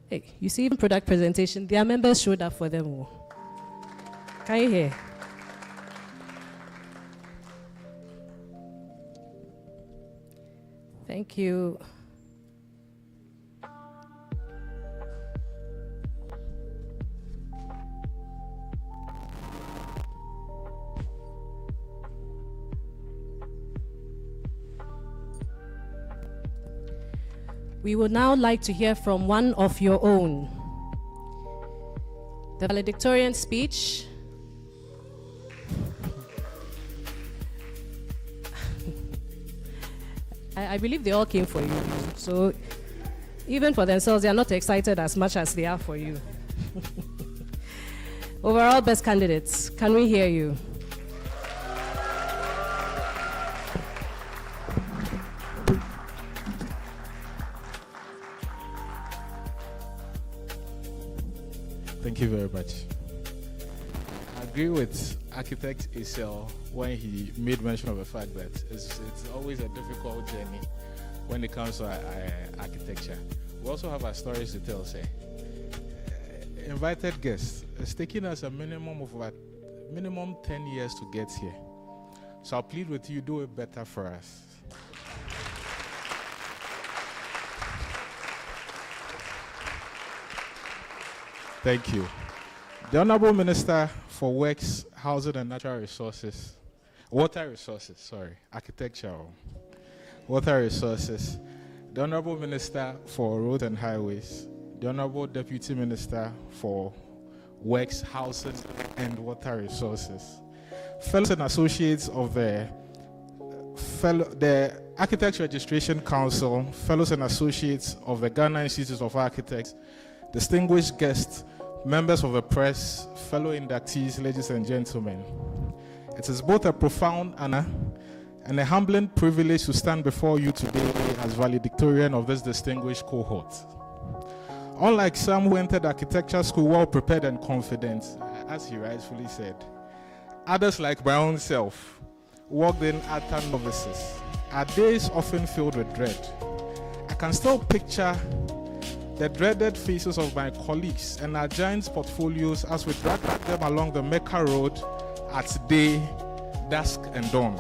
Hey, you see, even product presentation, their members showed up for them. Can you hear? Thank you. We would now like to hear from one of your own. The valedictorian speech. I believe they all came for you. So even for themselves, they are not excited as much as they are for you. Overall best candidates, can we hear you? Thank you very much. I agree with architect Isel when he made mention of the fact that it's always a difficult journey when it comes to architecture. We also have our stories to tell, say. Invited guests, it's taken us a minimum 10 years to get here. So I'll plead with you, do it better for us. Thank you. The Honorable Minister for Works, Housing and Natural Resources, Water Resources, Architecture, Water Resources, the Honorable Minister for Roads and Highways, the Honorable Deputy Minister for Works, Housing and Water Resources, fellows and associates of the Architecture Registration Council, fellows and associates of the Ghana Institute of Architects, distinguished guests, members of the press, fellow inductees, ladies and gentlemen. It is both a profound honor and a humbling privilege to stand before you today as valedictorian of this distinguished cohort. Unlike some who entered architecture school well prepared and confident, as he rightfully said, others like my own self walked in utter novices. Our days often filled with dread. I can still picture the dreaded faces of my colleagues and our giants' portfolios as we dragged them along the Mecca Road at day, dusk, and dawn.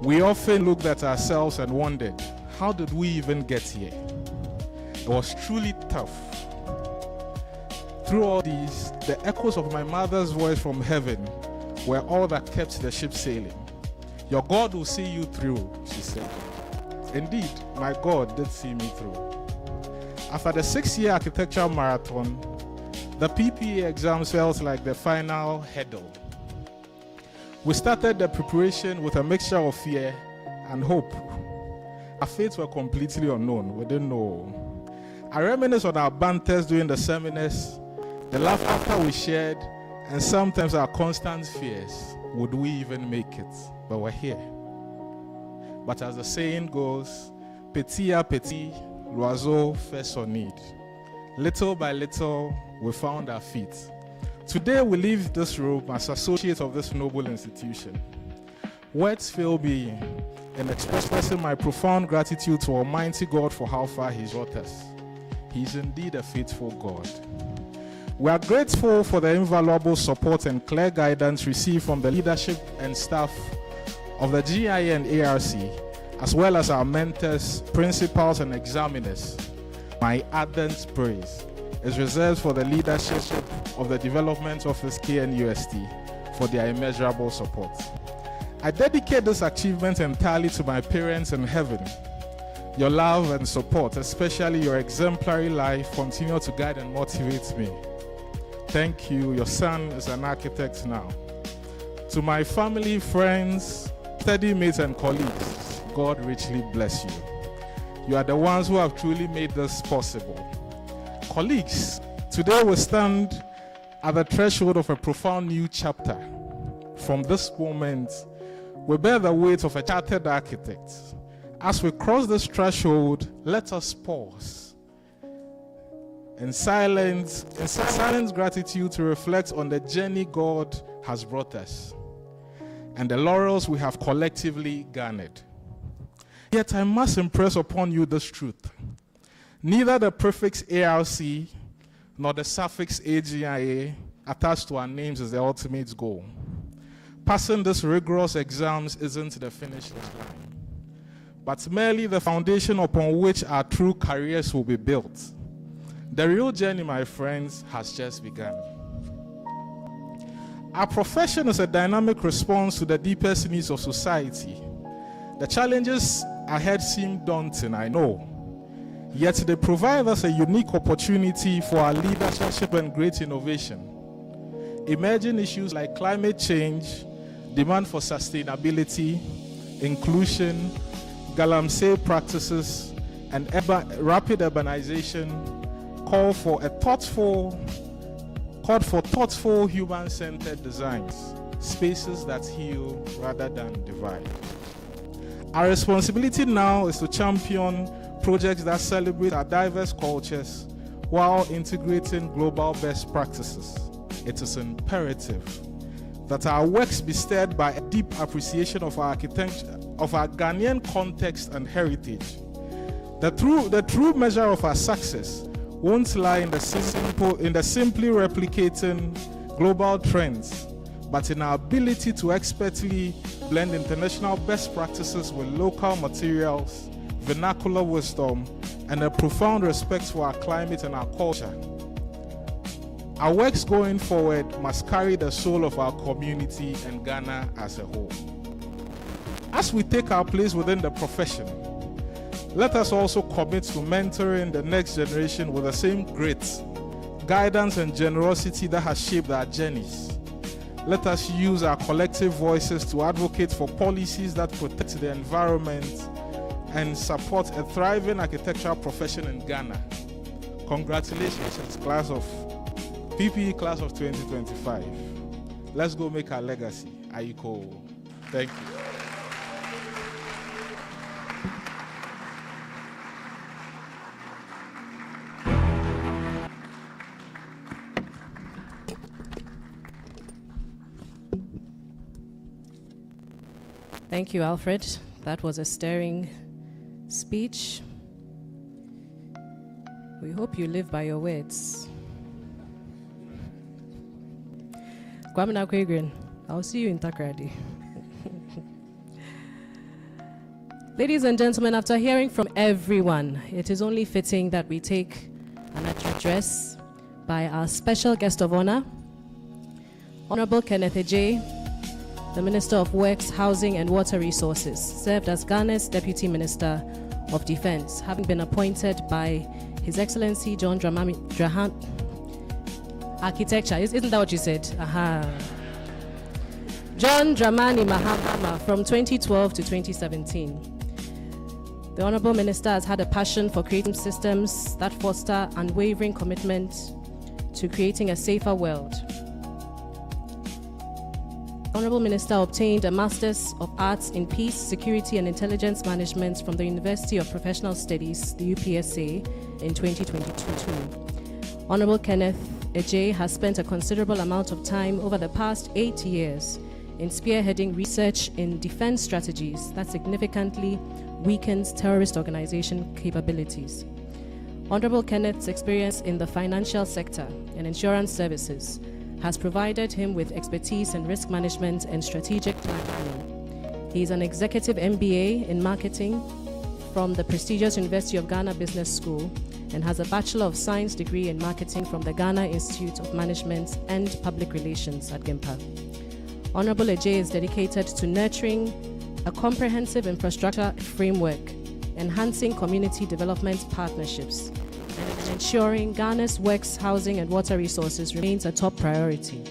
We often looked at ourselves and wondered, how did we even get here? It was truly tough. Through all these, the echoes of my mother's voice from heaven were all that kept the ship sailing. Your God will see you through, she said. Indeed, my God did see me through. After the 6-year architectural marathon, the PPA exam felt like the final hurdle. We started the preparation with a mixture of fear and hope. Our fates were completely unknown. We didn't know. I reminisce on our banters during the seminars, the laughter we shared, and sometimes our constant fears. Would we even make it? But we're here. But as the saying goes, petit à petit, l'oiseau fait son nid. Little by little, we found our feet. Today we leave this room as associates of this noble institution. Words fail me in expressing my profound gratitude to Almighty God for how far He's brought us. He's indeed a faithful God. We are grateful for the invaluable support and clear guidance received from the leadership and staff of the GIA and ARC, as well as our mentors, principals, and examiners. My ardent praise is reserved for the leadership of the Development Office KNUST for their immeasurable support. I dedicate this achievement entirely to my parents in heaven. Your love and support, especially your exemplary life, continue to guide and motivate me. Thank you. Your son is an architect now. To my family, friends, study mates, and colleagues, God richly bless you. You are the ones who have truly made this possible. Colleagues, today we stand at the threshold of a profound new chapter. From this moment, we bear the weight of a chartered architect. As we cross this threshold, let us pause in silent gratitude to reflect on the journey God has brought us and the laurels we have collectively garnered. Yet I must impress upon you this truth. Neither the prefix ARC nor the suffix AGIA attached to our names is the ultimate goal. Passing these rigorous exams isn't the finish line, but merely the foundation upon which our true careers will be built. The real journey, my friends, has just begun. Our profession is a dynamic response to the deepest needs of society. The challenges ahead seem daunting, I know. Yet they provide us a unique opportunity for our leadership and great innovation. Emerging issues like climate change, demand for sustainability, inclusion, Galamsey practices, and rapid urbanization call for thoughtful human-centered designs, spaces that heal rather than divide. Our responsibility now is to champion projects that celebrate our diverse cultures while integrating global best practices. It is imperative that our works be stirred by a deep appreciation of our architecture, of our Ghanaian context and heritage. The true measure of our success won't lie in the simply replicating global trends, but in our ability to expertly blend international best practices with local materials, vernacular wisdom, and a profound respect for our climate and our culture. Our works going forward must carry the soul of our community and Ghana as a whole. As we take our place within the profession, let us also commit to mentoring the next generation with the same grit, guidance, and generosity that has shaped our journeys. Let us use our collective voices to advocate for policies that protect the environment and support a thriving architectural profession in Ghana. Congratulations, class of PPE class of 2025. Let's go make our legacy. Aiko. Thank you. Thank you, Alfred. That was a stirring speech. We hope you live by your words. Kwamina Kwegrin, I'll see you in Takrady. Ladies and gentlemen, after hearing from everyone, it is only fitting that we take an address by our special guest of honor, Honorable Kenneth Ejay, the Minister of Works, Housing and Water Resources, served as Ghana's Deputy Minister of Defense, having been appointed by His Excellency John Dramani Architecture. Isn't that what you said? Aha. John Dramani Mahama from 2012 to 2017. The Honorable Minister has had a passion for creating systems that foster unwavering commitment to creating a safer world. The Honorable Minister obtained a Master's of Arts in Peace, Security and Intelligence Management from the University of Professional Studies, the UPSA, in 2022. Honorable Kenneth Ejay has spent a considerable amount of time over the past 8 years in spearheading research in defense strategies that significantly weakens terrorist organization capabilities. Honorable Kenneth's experience in the financial sector and insurance services has provided him with expertise in risk management and strategic planning. He is an executive MBA in marketing from the prestigious University of Ghana Business School and has a Bachelor of Science degree in marketing from the Ghana Institute of Management and Public Relations at GIMPA. Honorable Ejay is dedicated to nurturing a comprehensive infrastructure framework, enhancing community development partnerships, and ensuring Ghana's works, housing, and water resources remains a top priority.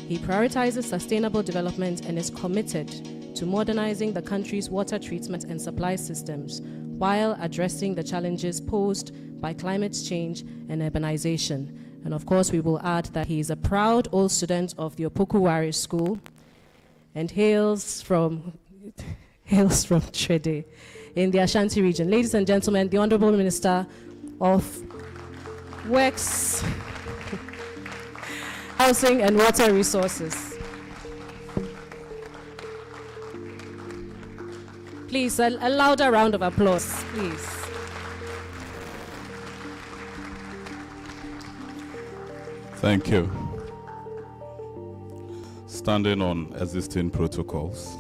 He prioritizes sustainable development and is committed to modernizing the country's water treatment and supply systems while addressing the challenges posed by climate change and urbanization. And of course, we will add that he is a proud old student of the Opoku School and hails from Trede in the Ashanti region. Ladies and gentlemen, the Honorable Minister of Works, Housing and Water Resources. Please, a louder round of applause, please. Thank you. Standing on existing protocols,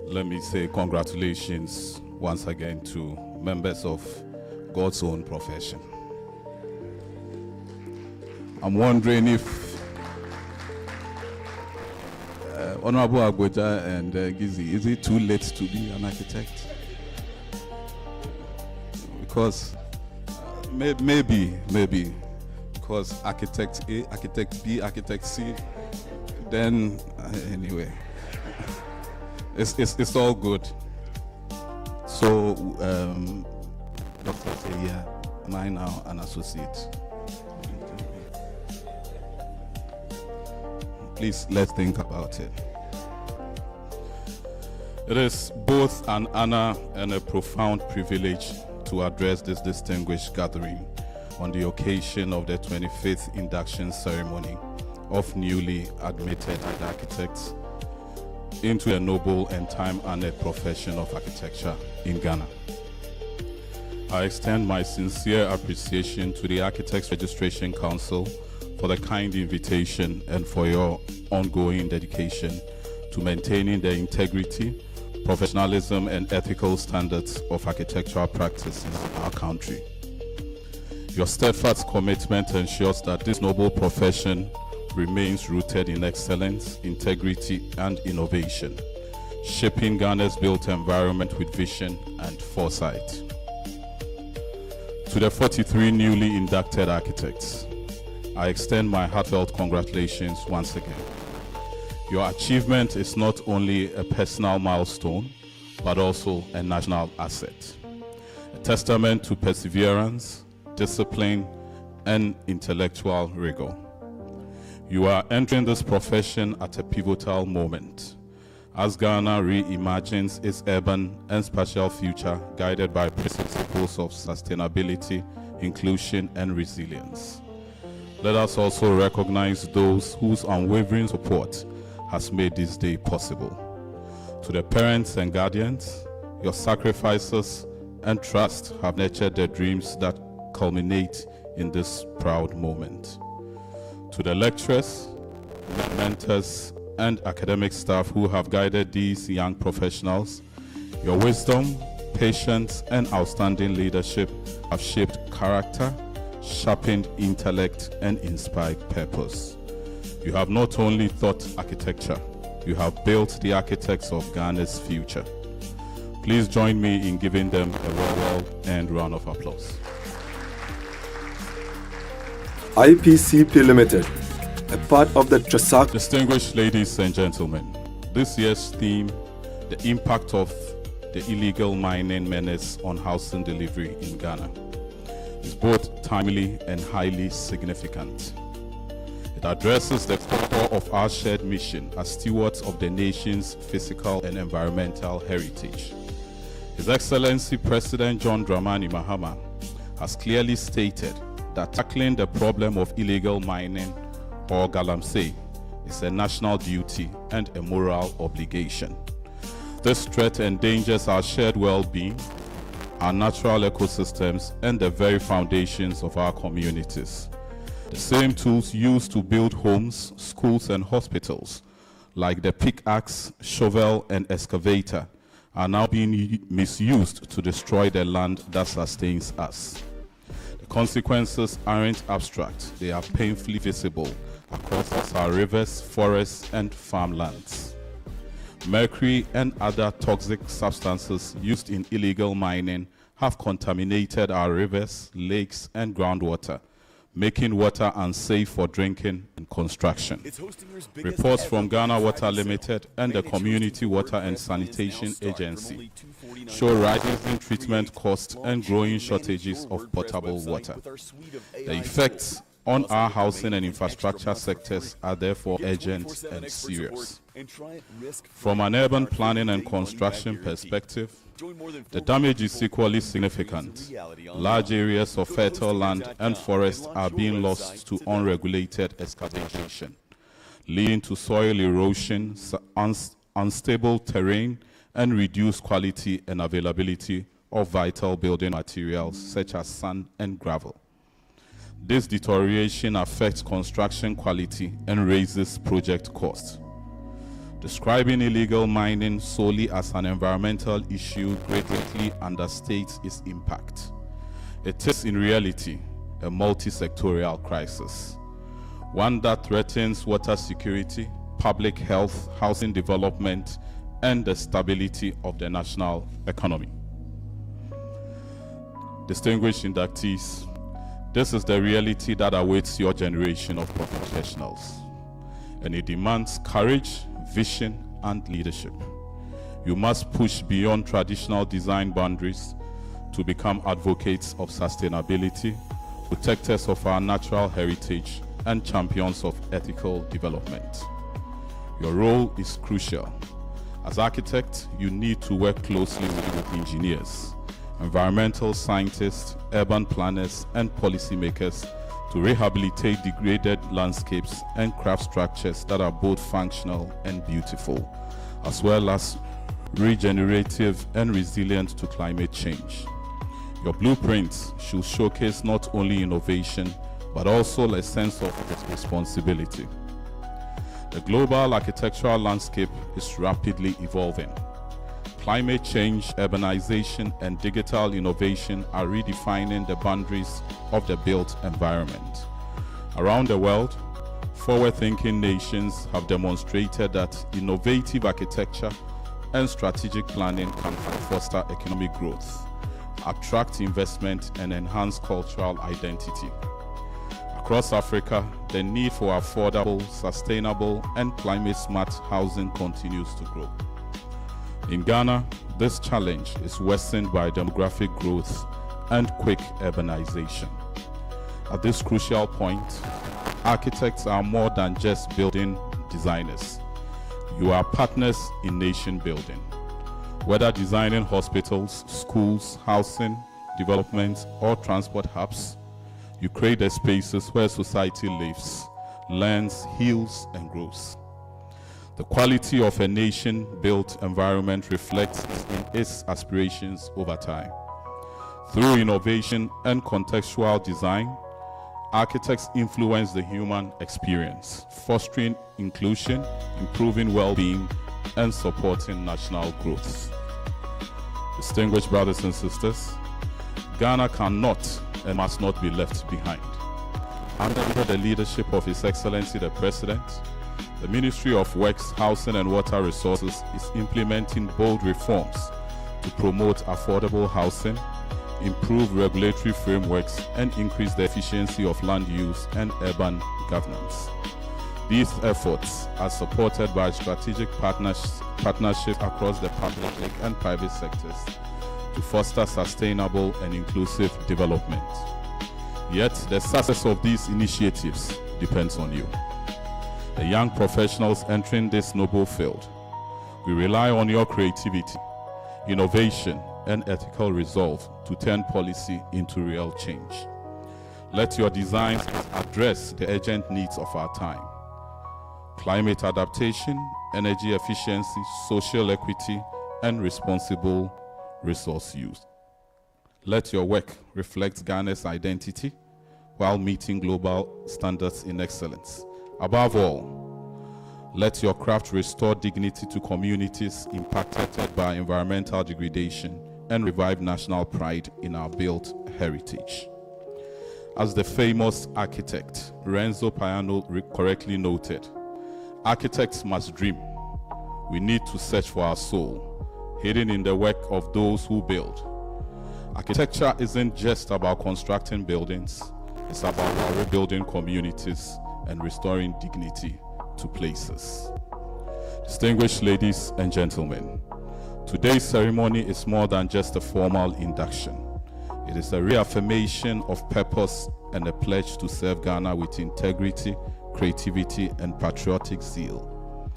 let me say congratulations once again to members of God's own profession. I'm wondering if Honorable Agboja and Gizi, is it too late to be an architect? Because maybe, because architect A, architect B, architect C, then anyway, it's all good. So, Dr. Seya, am I now an associate? Please, let's think about it. It is both an honor and a profound privilege to address this distinguished gathering on the occasion of the 25th induction ceremony of newly admitted architects into the noble and time-honored profession of architecture in Ghana. I extend my sincere appreciation to the Architects Registration Council for the kind invitation and for your ongoing dedication to maintaining the integrity, professionalism, and ethical standards of architectural practices in our country. Your steadfast commitment ensures that this noble profession remains rooted in excellence, integrity, and innovation, shaping Ghana's built environment with vision and foresight. To the 43 newly inducted architects, I extend my heartfelt congratulations once again. Your achievement is not only a personal milestone, but also a national asset, a testament to perseverance, discipline, and intellectual rigor. You are entering this profession at a pivotal moment as Ghana reimagines its urban and spatial future guided by principles of sustainability, inclusion, and resilience. Let us also recognize those whose unwavering support has made this day possible. To the parents and guardians, your sacrifices and trust have nurtured the dreams that culminate in this proud moment. To the lecturers, mentors, and academic staff who have guided these young professionals, your wisdom, patience, and outstanding leadership have shaped character, sharpened intellect, and inspired purpose. You have not only thought architecture, you have built the architects of Ghana's future. Please join me in giving them a well-earned round of applause. IPCP Limited, a part of the Trasak. Distinguished ladies and gentlemen, this year's theme, the impact of the illegal mining menace on housing delivery in Ghana, is both timely and highly significant. It addresses the core of our shared mission as stewards of the nation's physical and environmental heritage. His Excellency President John Dramani Mahama has clearly stated that tackling the problem of illegal mining, or Galamsey, is a national duty and a moral obligation. This threat endangers our shared well-being, our natural ecosystems, and the very foundations of our communities. The same tools used to build homes, schools, and hospitals, like the pickaxe, shovel, and excavator, are now being misused to destroy the land that sustains us. The consequences aren't abstract, they are painfully visible across our rivers, forests, and farmlands. Mercury and other toxic substances used in illegal mining have contaminated our rivers, lakes, and groundwater, making water unsafe for drinking and construction. Reports from Ghana Water Limited and the Community Water and Sanitation Agency show rising treatment costs and growing shortages of potable water. The effects on our housing and infrastructure sectors are therefore urgent and serious. From an urban planning and construction perspective, the damage is equally significant. Large areas of fertile land and forests are being lost to unregulated excavation, leading to soil erosion, unstable terrain, and reduced quality and availability of vital building materials such as sand and gravel. This deterioration affects construction quality and raises project costs. Describing illegal mining solely as an environmental issue greatly understates its impact. It is in reality a multi-sectorial crisis, one that threatens water security, public health, housing development, and the stability of the national economy. Distinguished inductees, this is the reality that awaits your generation of professionals, and it demands courage, vision, and leadership. You must push beyond traditional design boundaries to become advocates of sustainability, protectors of our natural heritage, and champions of ethical development. Your role is crucial. As architects, you need to work closely with engineers, environmental scientists, urban planners, and policymakers to rehabilitate degraded landscapes and craft structures that are both functional and beautiful, as well as regenerative and resilient to climate change. Your blueprints should showcase not only innovation, but also a sense of responsibility. The global architectural landscape is rapidly evolving. Climate change, urbanization, and digital innovation are redefining the boundaries of the built environment. Around the world, forward-thinking nations have demonstrated that innovative architecture and strategic planning can foster economic growth, attract investment, and enhance cultural identity. Across Africa, the need for affordable, sustainable, and climate-smart housing continues to grow. In Ghana, this challenge is worsened by demographic growth and quick urbanization. At this crucial point, architects are more than just building designers. You are partners in nation building. Whether designing hospitals, schools, housing, development, or transport hubs, you create the spaces where society lives, learns, heals, and grows. The quality of a nation-built environment reflects in its aspirations over time. Through innovation and contextual design, architects influence the human experience, fostering inclusion, improving well-being, and supporting national growth. Distinguished brothers and sisters, Ghana cannot and must not be left behind. Under the leadership of His Excellency the President, the Ministry of Works, Housing and Water Resources is implementing bold reforms to promote affordable housing, improve regulatory frameworks, and increase the efficiency of land use and urban governance. These efforts are supported by strategic partnerships across the public and private sectors to foster sustainable and inclusive development. Yet, the success of these initiatives depends on you, the young professionals entering this noble field. We rely on your creativity, innovation, and ethical resolve to turn policy into real change. Let your designs address the urgent needs of our time: climate adaptation, energy efficiency, social equity, and responsible resource use. Let your work reflect Ghana's identity while meeting global standards in excellence. Above all, let your craft restore dignity to communities impacted by environmental degradation and revive national pride in our built heritage. As the famous architect Renzo Piano correctly noted, architects must dream. We need to search for our soul, hidden in the work of those who build. Architecture isn't just about constructing buildings, it's about rebuilding communities and restoring dignity to places. Distinguished ladies and gentlemen, today's ceremony is more than just a formal induction. It is a reaffirmation of purpose and a pledge to serve Ghana with integrity, creativity, and patriotic zeal.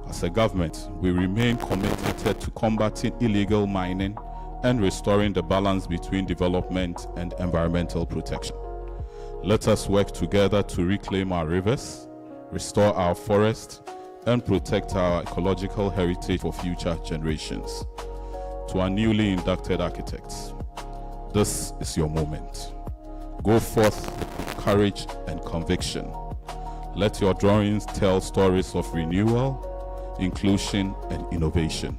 As a government, we remain committed to combating illegal mining and restoring the balance between development and environmental protection. Let us work together to reclaim our rivers, restore our forests, and protect our ecological heritage for future generations. To our newly inducted architects, this is your moment. Go forth with courage and conviction. Let your drawings tell stories of renewal, inclusion, and innovation.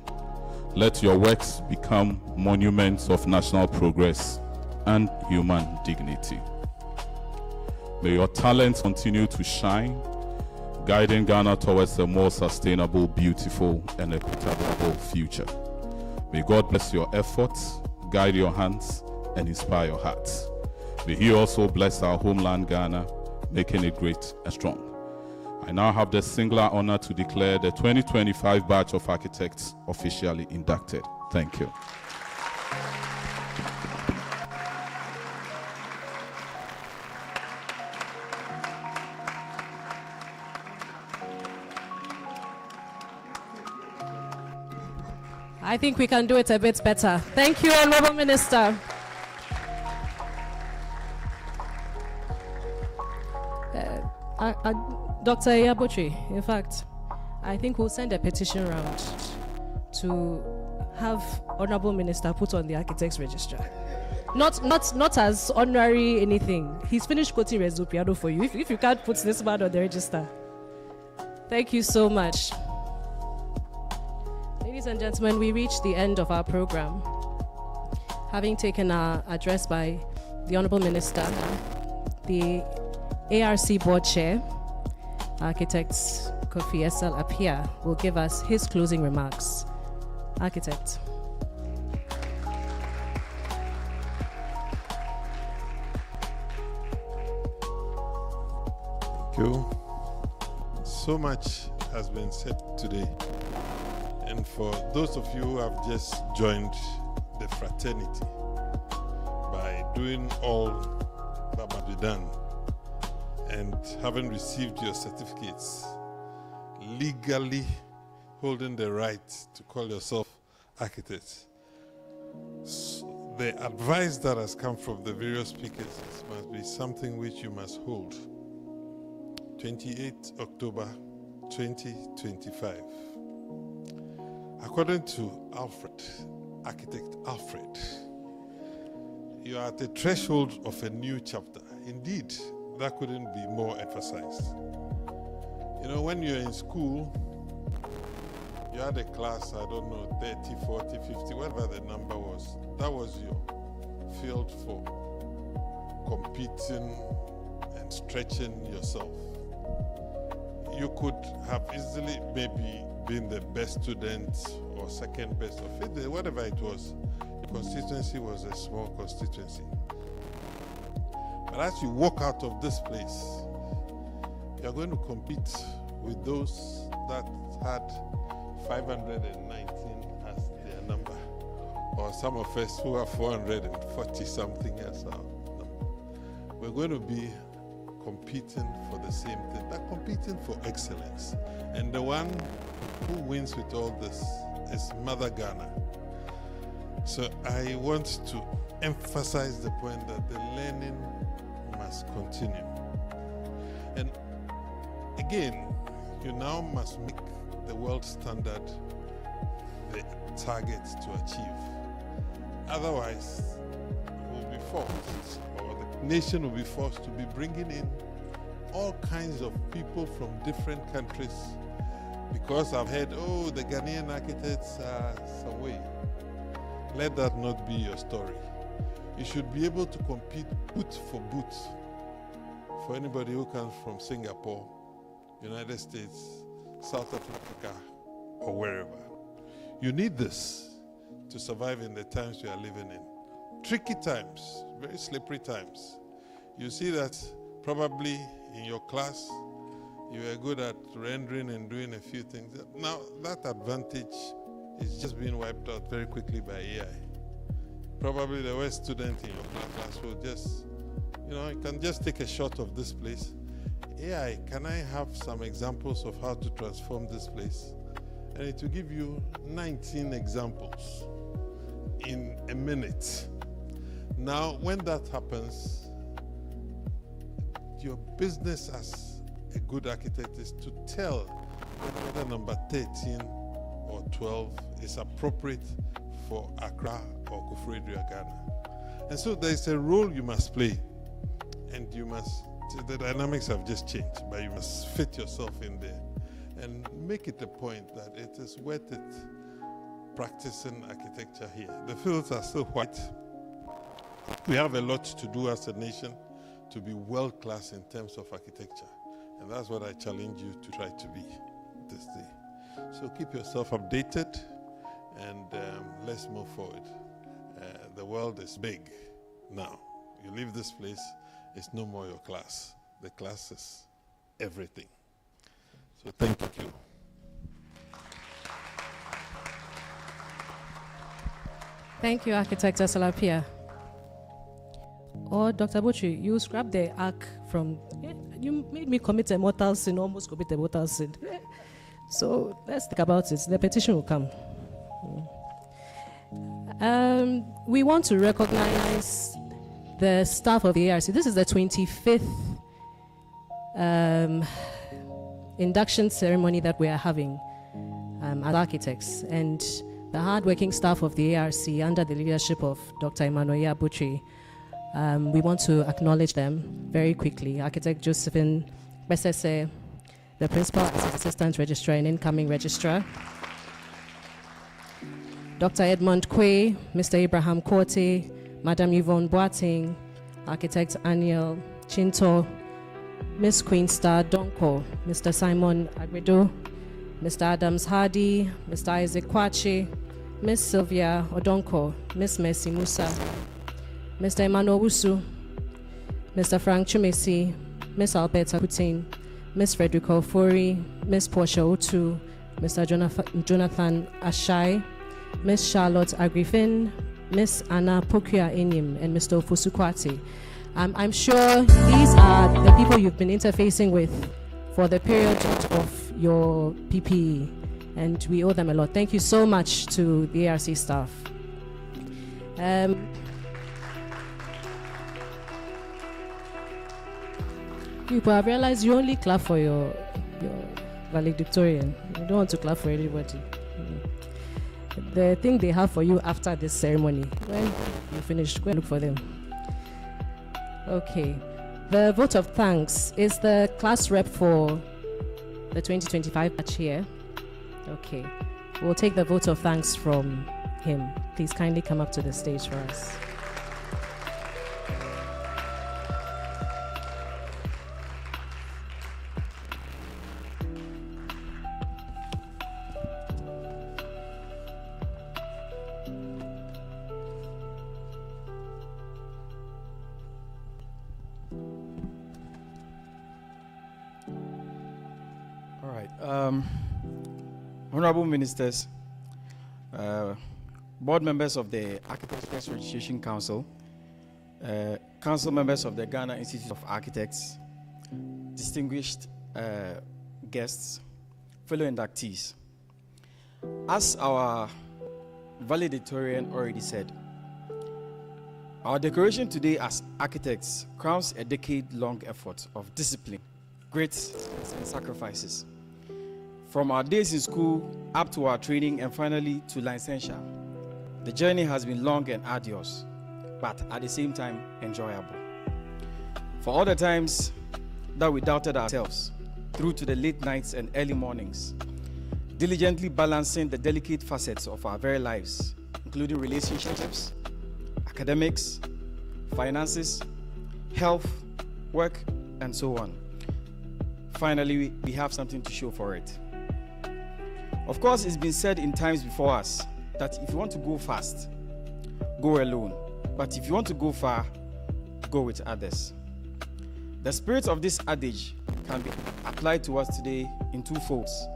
Let your works become monuments of national progress and human dignity. May your talents continue to shine, guiding Ghana towards a more sustainable, beautiful, and equitable future. May God bless your efforts, guide your hands, and inspire your hearts. May He also bless our homeland, Ghana, making it great and strong. I now have the singular honor to declare the 2025 batch of architects officially inducted. Thank you. I think we can do it a bit better. Thank you, Honorable Minister. Dr. Yabotri, in fact, I think we'll send a petition round to have Honorable Minister put on the Architects Register. Not as honorary anything. He's finished quoting Renzo Piano for you. If you can't put this man on the register. Thank you so much. Ladies and gentlemen, we reached the end of our program. Having taken our address by the Honorable Minister, the ARC Board Chair, Architect Kofi Essel Appiah, will give us his closing remarks. Architect. Thank you. So much has been said today. And for those of you who have just joined the fraternity, by doing all that must be done and having received your certificates, legally holding the right to call yourself architects, the advice that has come from the various speakers must be something which you must hold. 28 October 2025. According to Alfred, architect Alfred, you are at the threshold of a new chapter. Indeed, that couldn't be more emphasized. You know, when you're in school, you had a class, I don't know, 30, 40, 50, whatever the number was. That was your field for competing and stretching yourself. You could have easily maybe been the best student or second best or fifth, whatever it was. The constituency was a small constituency. But as you walk out of this place, you're going to compete with those that had 519 as their number, or some of us who are 440 something as our number. We're going to be competing for the same thing, but competing for excellence. And the one who wins with all this is Mother Ghana. So I want to emphasize the point that the learning must continue. And again, you now must make the world standard the target to achieve. Otherwise, we'll be forced, or the nation will be forced to be bringing in all kinds of people from different countries, because I've heard, oh, the Ghanaian architects are some way. Let that not be your story. You should be able to compete boot for boot for anybody who comes from Singapore, United States, South Africa, or wherever. You need this to survive in the times we are living in. Tricky times, very slippery times. You see that probably in your class, you were good at rendering and doing a few things. Now, that advantage is just being wiped out very quickly by AI. Probably the worst student in your class will just, you can just take a shot of this place. AI, can I have some examples of how to transform this place? And it will give you 19 examples in a minute. Now, when that happens, your business as a good architect is to tell whether number 13 or 12 is appropriate for Accra or Kufredua, Ghana. And so there's a role you must play, and the dynamics have just changed, but you must fit yourself in there and make it a point that it is worth it practicing architecture here. The fields are still white. We have a lot to do as a nation to be world-class in terms of architecture, and that's what I challenge you to try to be this day. So keep yourself updated, and let's move forward. The world is big now. You leave this place, it's no more your class. The class is everything. So thank you. Thank you, Architect Asalapia. Or Dr. Butchie, you scrapped the arc from, you made me commit a mortal sin, almost commit a mortal sin. So let's think about it. The petition will come. We want to recognize the staff of the ARC. This is the 25th induction ceremony that we are having as architects. And the hardworking staff of the ARC, under the leadership of Dr. Emmanuel Butchie, we want to acknowledge them very quickly. Architect Josephine Besese, the Principal Assistant Registrar and Incoming Registrar. Dr. Edmund Kwe, Mr. Abraham Korte, Madam Yvonne Boateng, Architect Aniel Chinto, Miss Queen Star Donko, Mr. Simon Agredo, Mr. Adams Hardy, Mr. Isaac Kwache, Miss Sylvia Odonko, Miss Mercy Musa, Mr. Emmanuel Wusu, Mr. Frank Chumesi, Miss Alberta Putin, Miss Frederica Ofori, Miss Portia Otu, Mr. Jonathan Ashai, Miss Charlotte Agrifin, Miss Anna Pokia Enyim, and Mr. Ofusukwati. I'm sure these are the people you've been interfacing with for the period of your PPE, and we owe them a lot. Thank you so much to the ARC staff. People, I've realized you only clap for your valedictorian. You don't want to clap for anybody. The thing they have for you after this ceremony, when you finish, go and look for them. Okay. The vote of thanks is the class rep for the 2025 batch here. Okay. We'll take the vote of thanks from him. Please kindly come up to the stage for us. All right. Honorable Ministers, board members of the Architects Press Registration Council, council members of the Ghana Institute of Architects, distinguished guests, fellow inductees. As our valedictorian already said, our decoration today as architects crowns a decade-long effort of discipline, grit, and sacrifices. From our days in school up to our training and finally to licensure, the journey has been long and arduous, but at the same time enjoyable. For all the times that we doubted ourselves, through to the late nights and early mornings, diligently balancing the delicate facets of our very lives, including relationships, academics, finances, health, work, and so on. Finally, we have something to show for it. Of course, it's been said in times before us that if you want to go fast, go alone. But if you want to go far, go with others. The spirit of this adage can be applied to us today in two folds: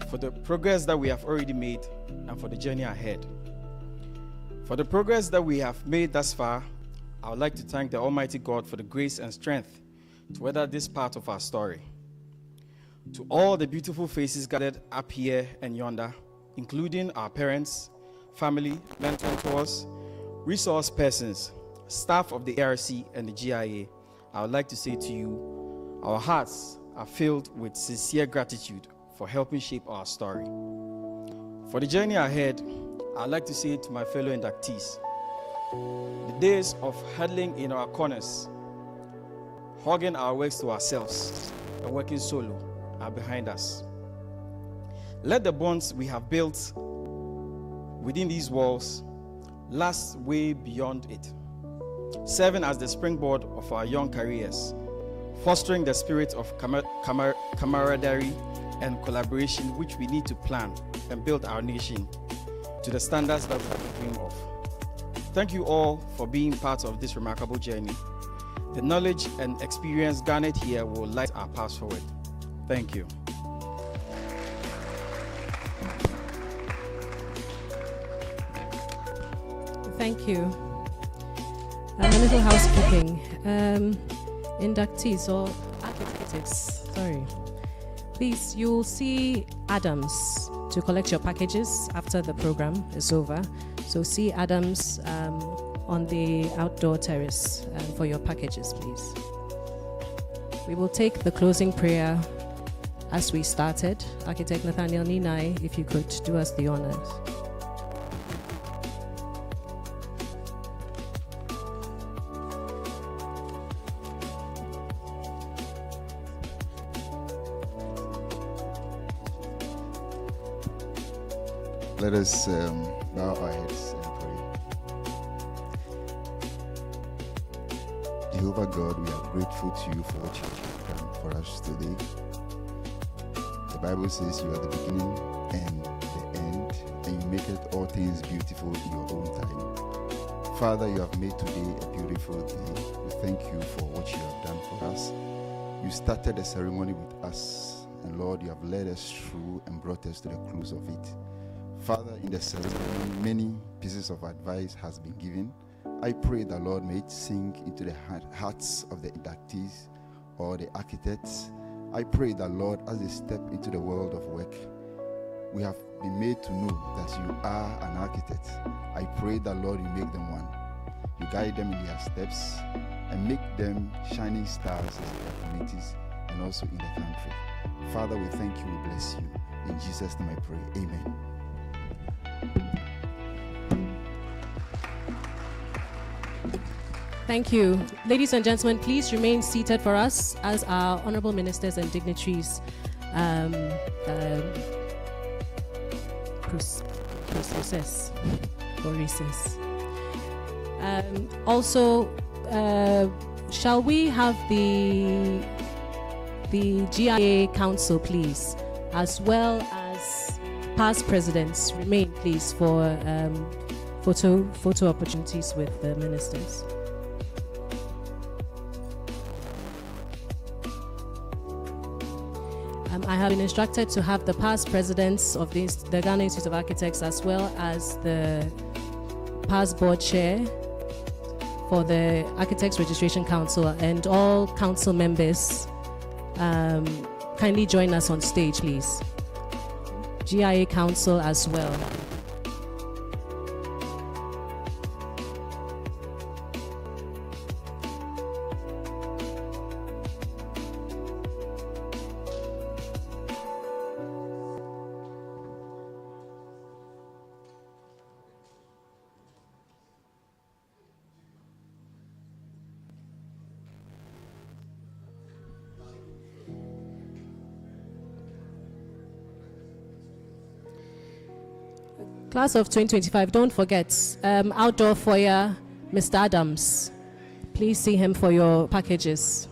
for the progress that we have already made and for the journey ahead. For the progress that we have made thus far, I would like to thank the Almighty God for the grace and strength to weather this part of our story. To all the beautiful faces gathered up here and yonder, including our parents, family, mentors, resource persons, staff of the ARC and the GIA, I would like to say to you, our hearts are filled with sincere gratitude for helping shape our story. For the journey ahead, I'd like to say to my fellow inductees, the days of huddling in our corners, hogging our works to ourselves, and working solo are behind us. Let the bonds we have built within these walls last way beyond it, serving as the springboard of our young careers, fostering the spirit of camaraderie and collaboration which we need to plan and build our nation to the standards that we dream of. Thank you all for being part of this remarkable journey. The knowledge and experience garnered here will light our path forward. Thank you. Thank you. A little housekeeping. Inductees or architects, sorry. Please, you'll see Adams to collect your packages after the program is over. So see Adams on the outdoor terrace for your packages, please. We will take the closing prayer as we started. Architect Nathaniel Ninai, if you could do us the honors. Let us bow our heads and pray. Jehovah God, we are grateful to you for what you have done for us today. The Bible says you are the beginning and the end, and you make it all things beautiful in your own time. Father, you have made today a beautiful day. We thank you for what you have done for us. You started the ceremony with us, and Lord, you have led us through and brought us to the close of it. Father, in the ceremony, many pieces of advice has been given. I pray that, Lord, may it sink into the hearts of the inductees or the architects. I pray that, Lord, as they step into the world of work, we have been made to know that you are an architect. I pray that, Lord, you make them one. You guide them in their steps and make them shining stars in their communities and also in the country. Father, we thank you, we bless you. In Jesus' name I pray. Amen. Thank you. Ladies and gentlemen, please remain seated for us as our honorable ministers and dignitaries process or recess. Also, shall we have the GIA Council, please, as well as past presidents, remain, please, for photo opportunities with the ministers. I have been instructed to have the past presidents of the Ghana Institute of Architects, as well as the past board chair for the Architects Registration Council, and all council members kindly join us on stage, please. GIA Council as well. Class of 2025, don't forget, outdoor foyer, Mr. Adams. Please see him for your packages.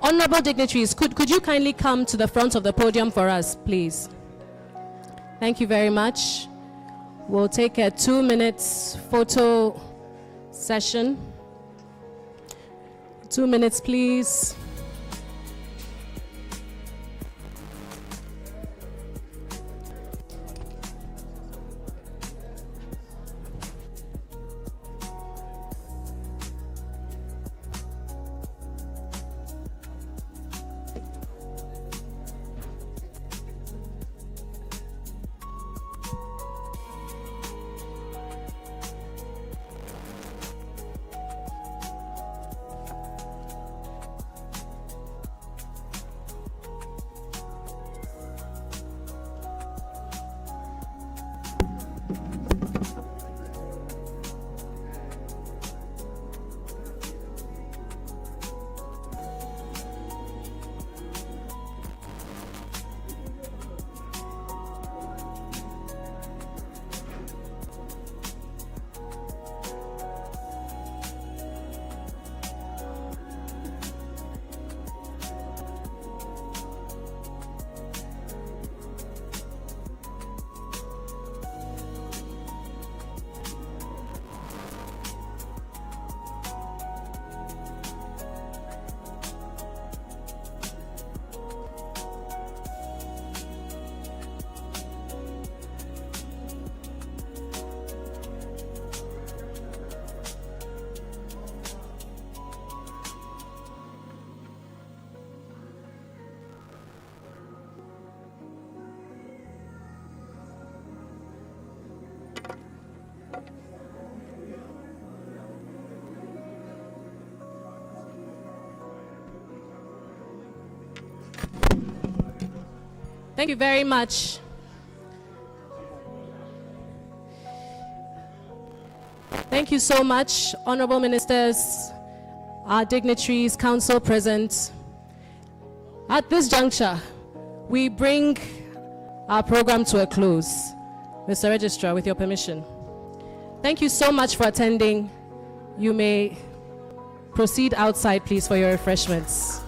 Honorable dignitaries, could you kindly come to the front of the podium for us, please? Thank you very much. We'll take a 2-minute photo session. 2 minutes, please. Thank you very much. Thank you so much, honorable ministers, our dignitaries, council present. At this juncture, we bring our program to a close. Mr. Registrar, with your permission. Thank you so much for attending. You may proceed outside, please, for your refreshments.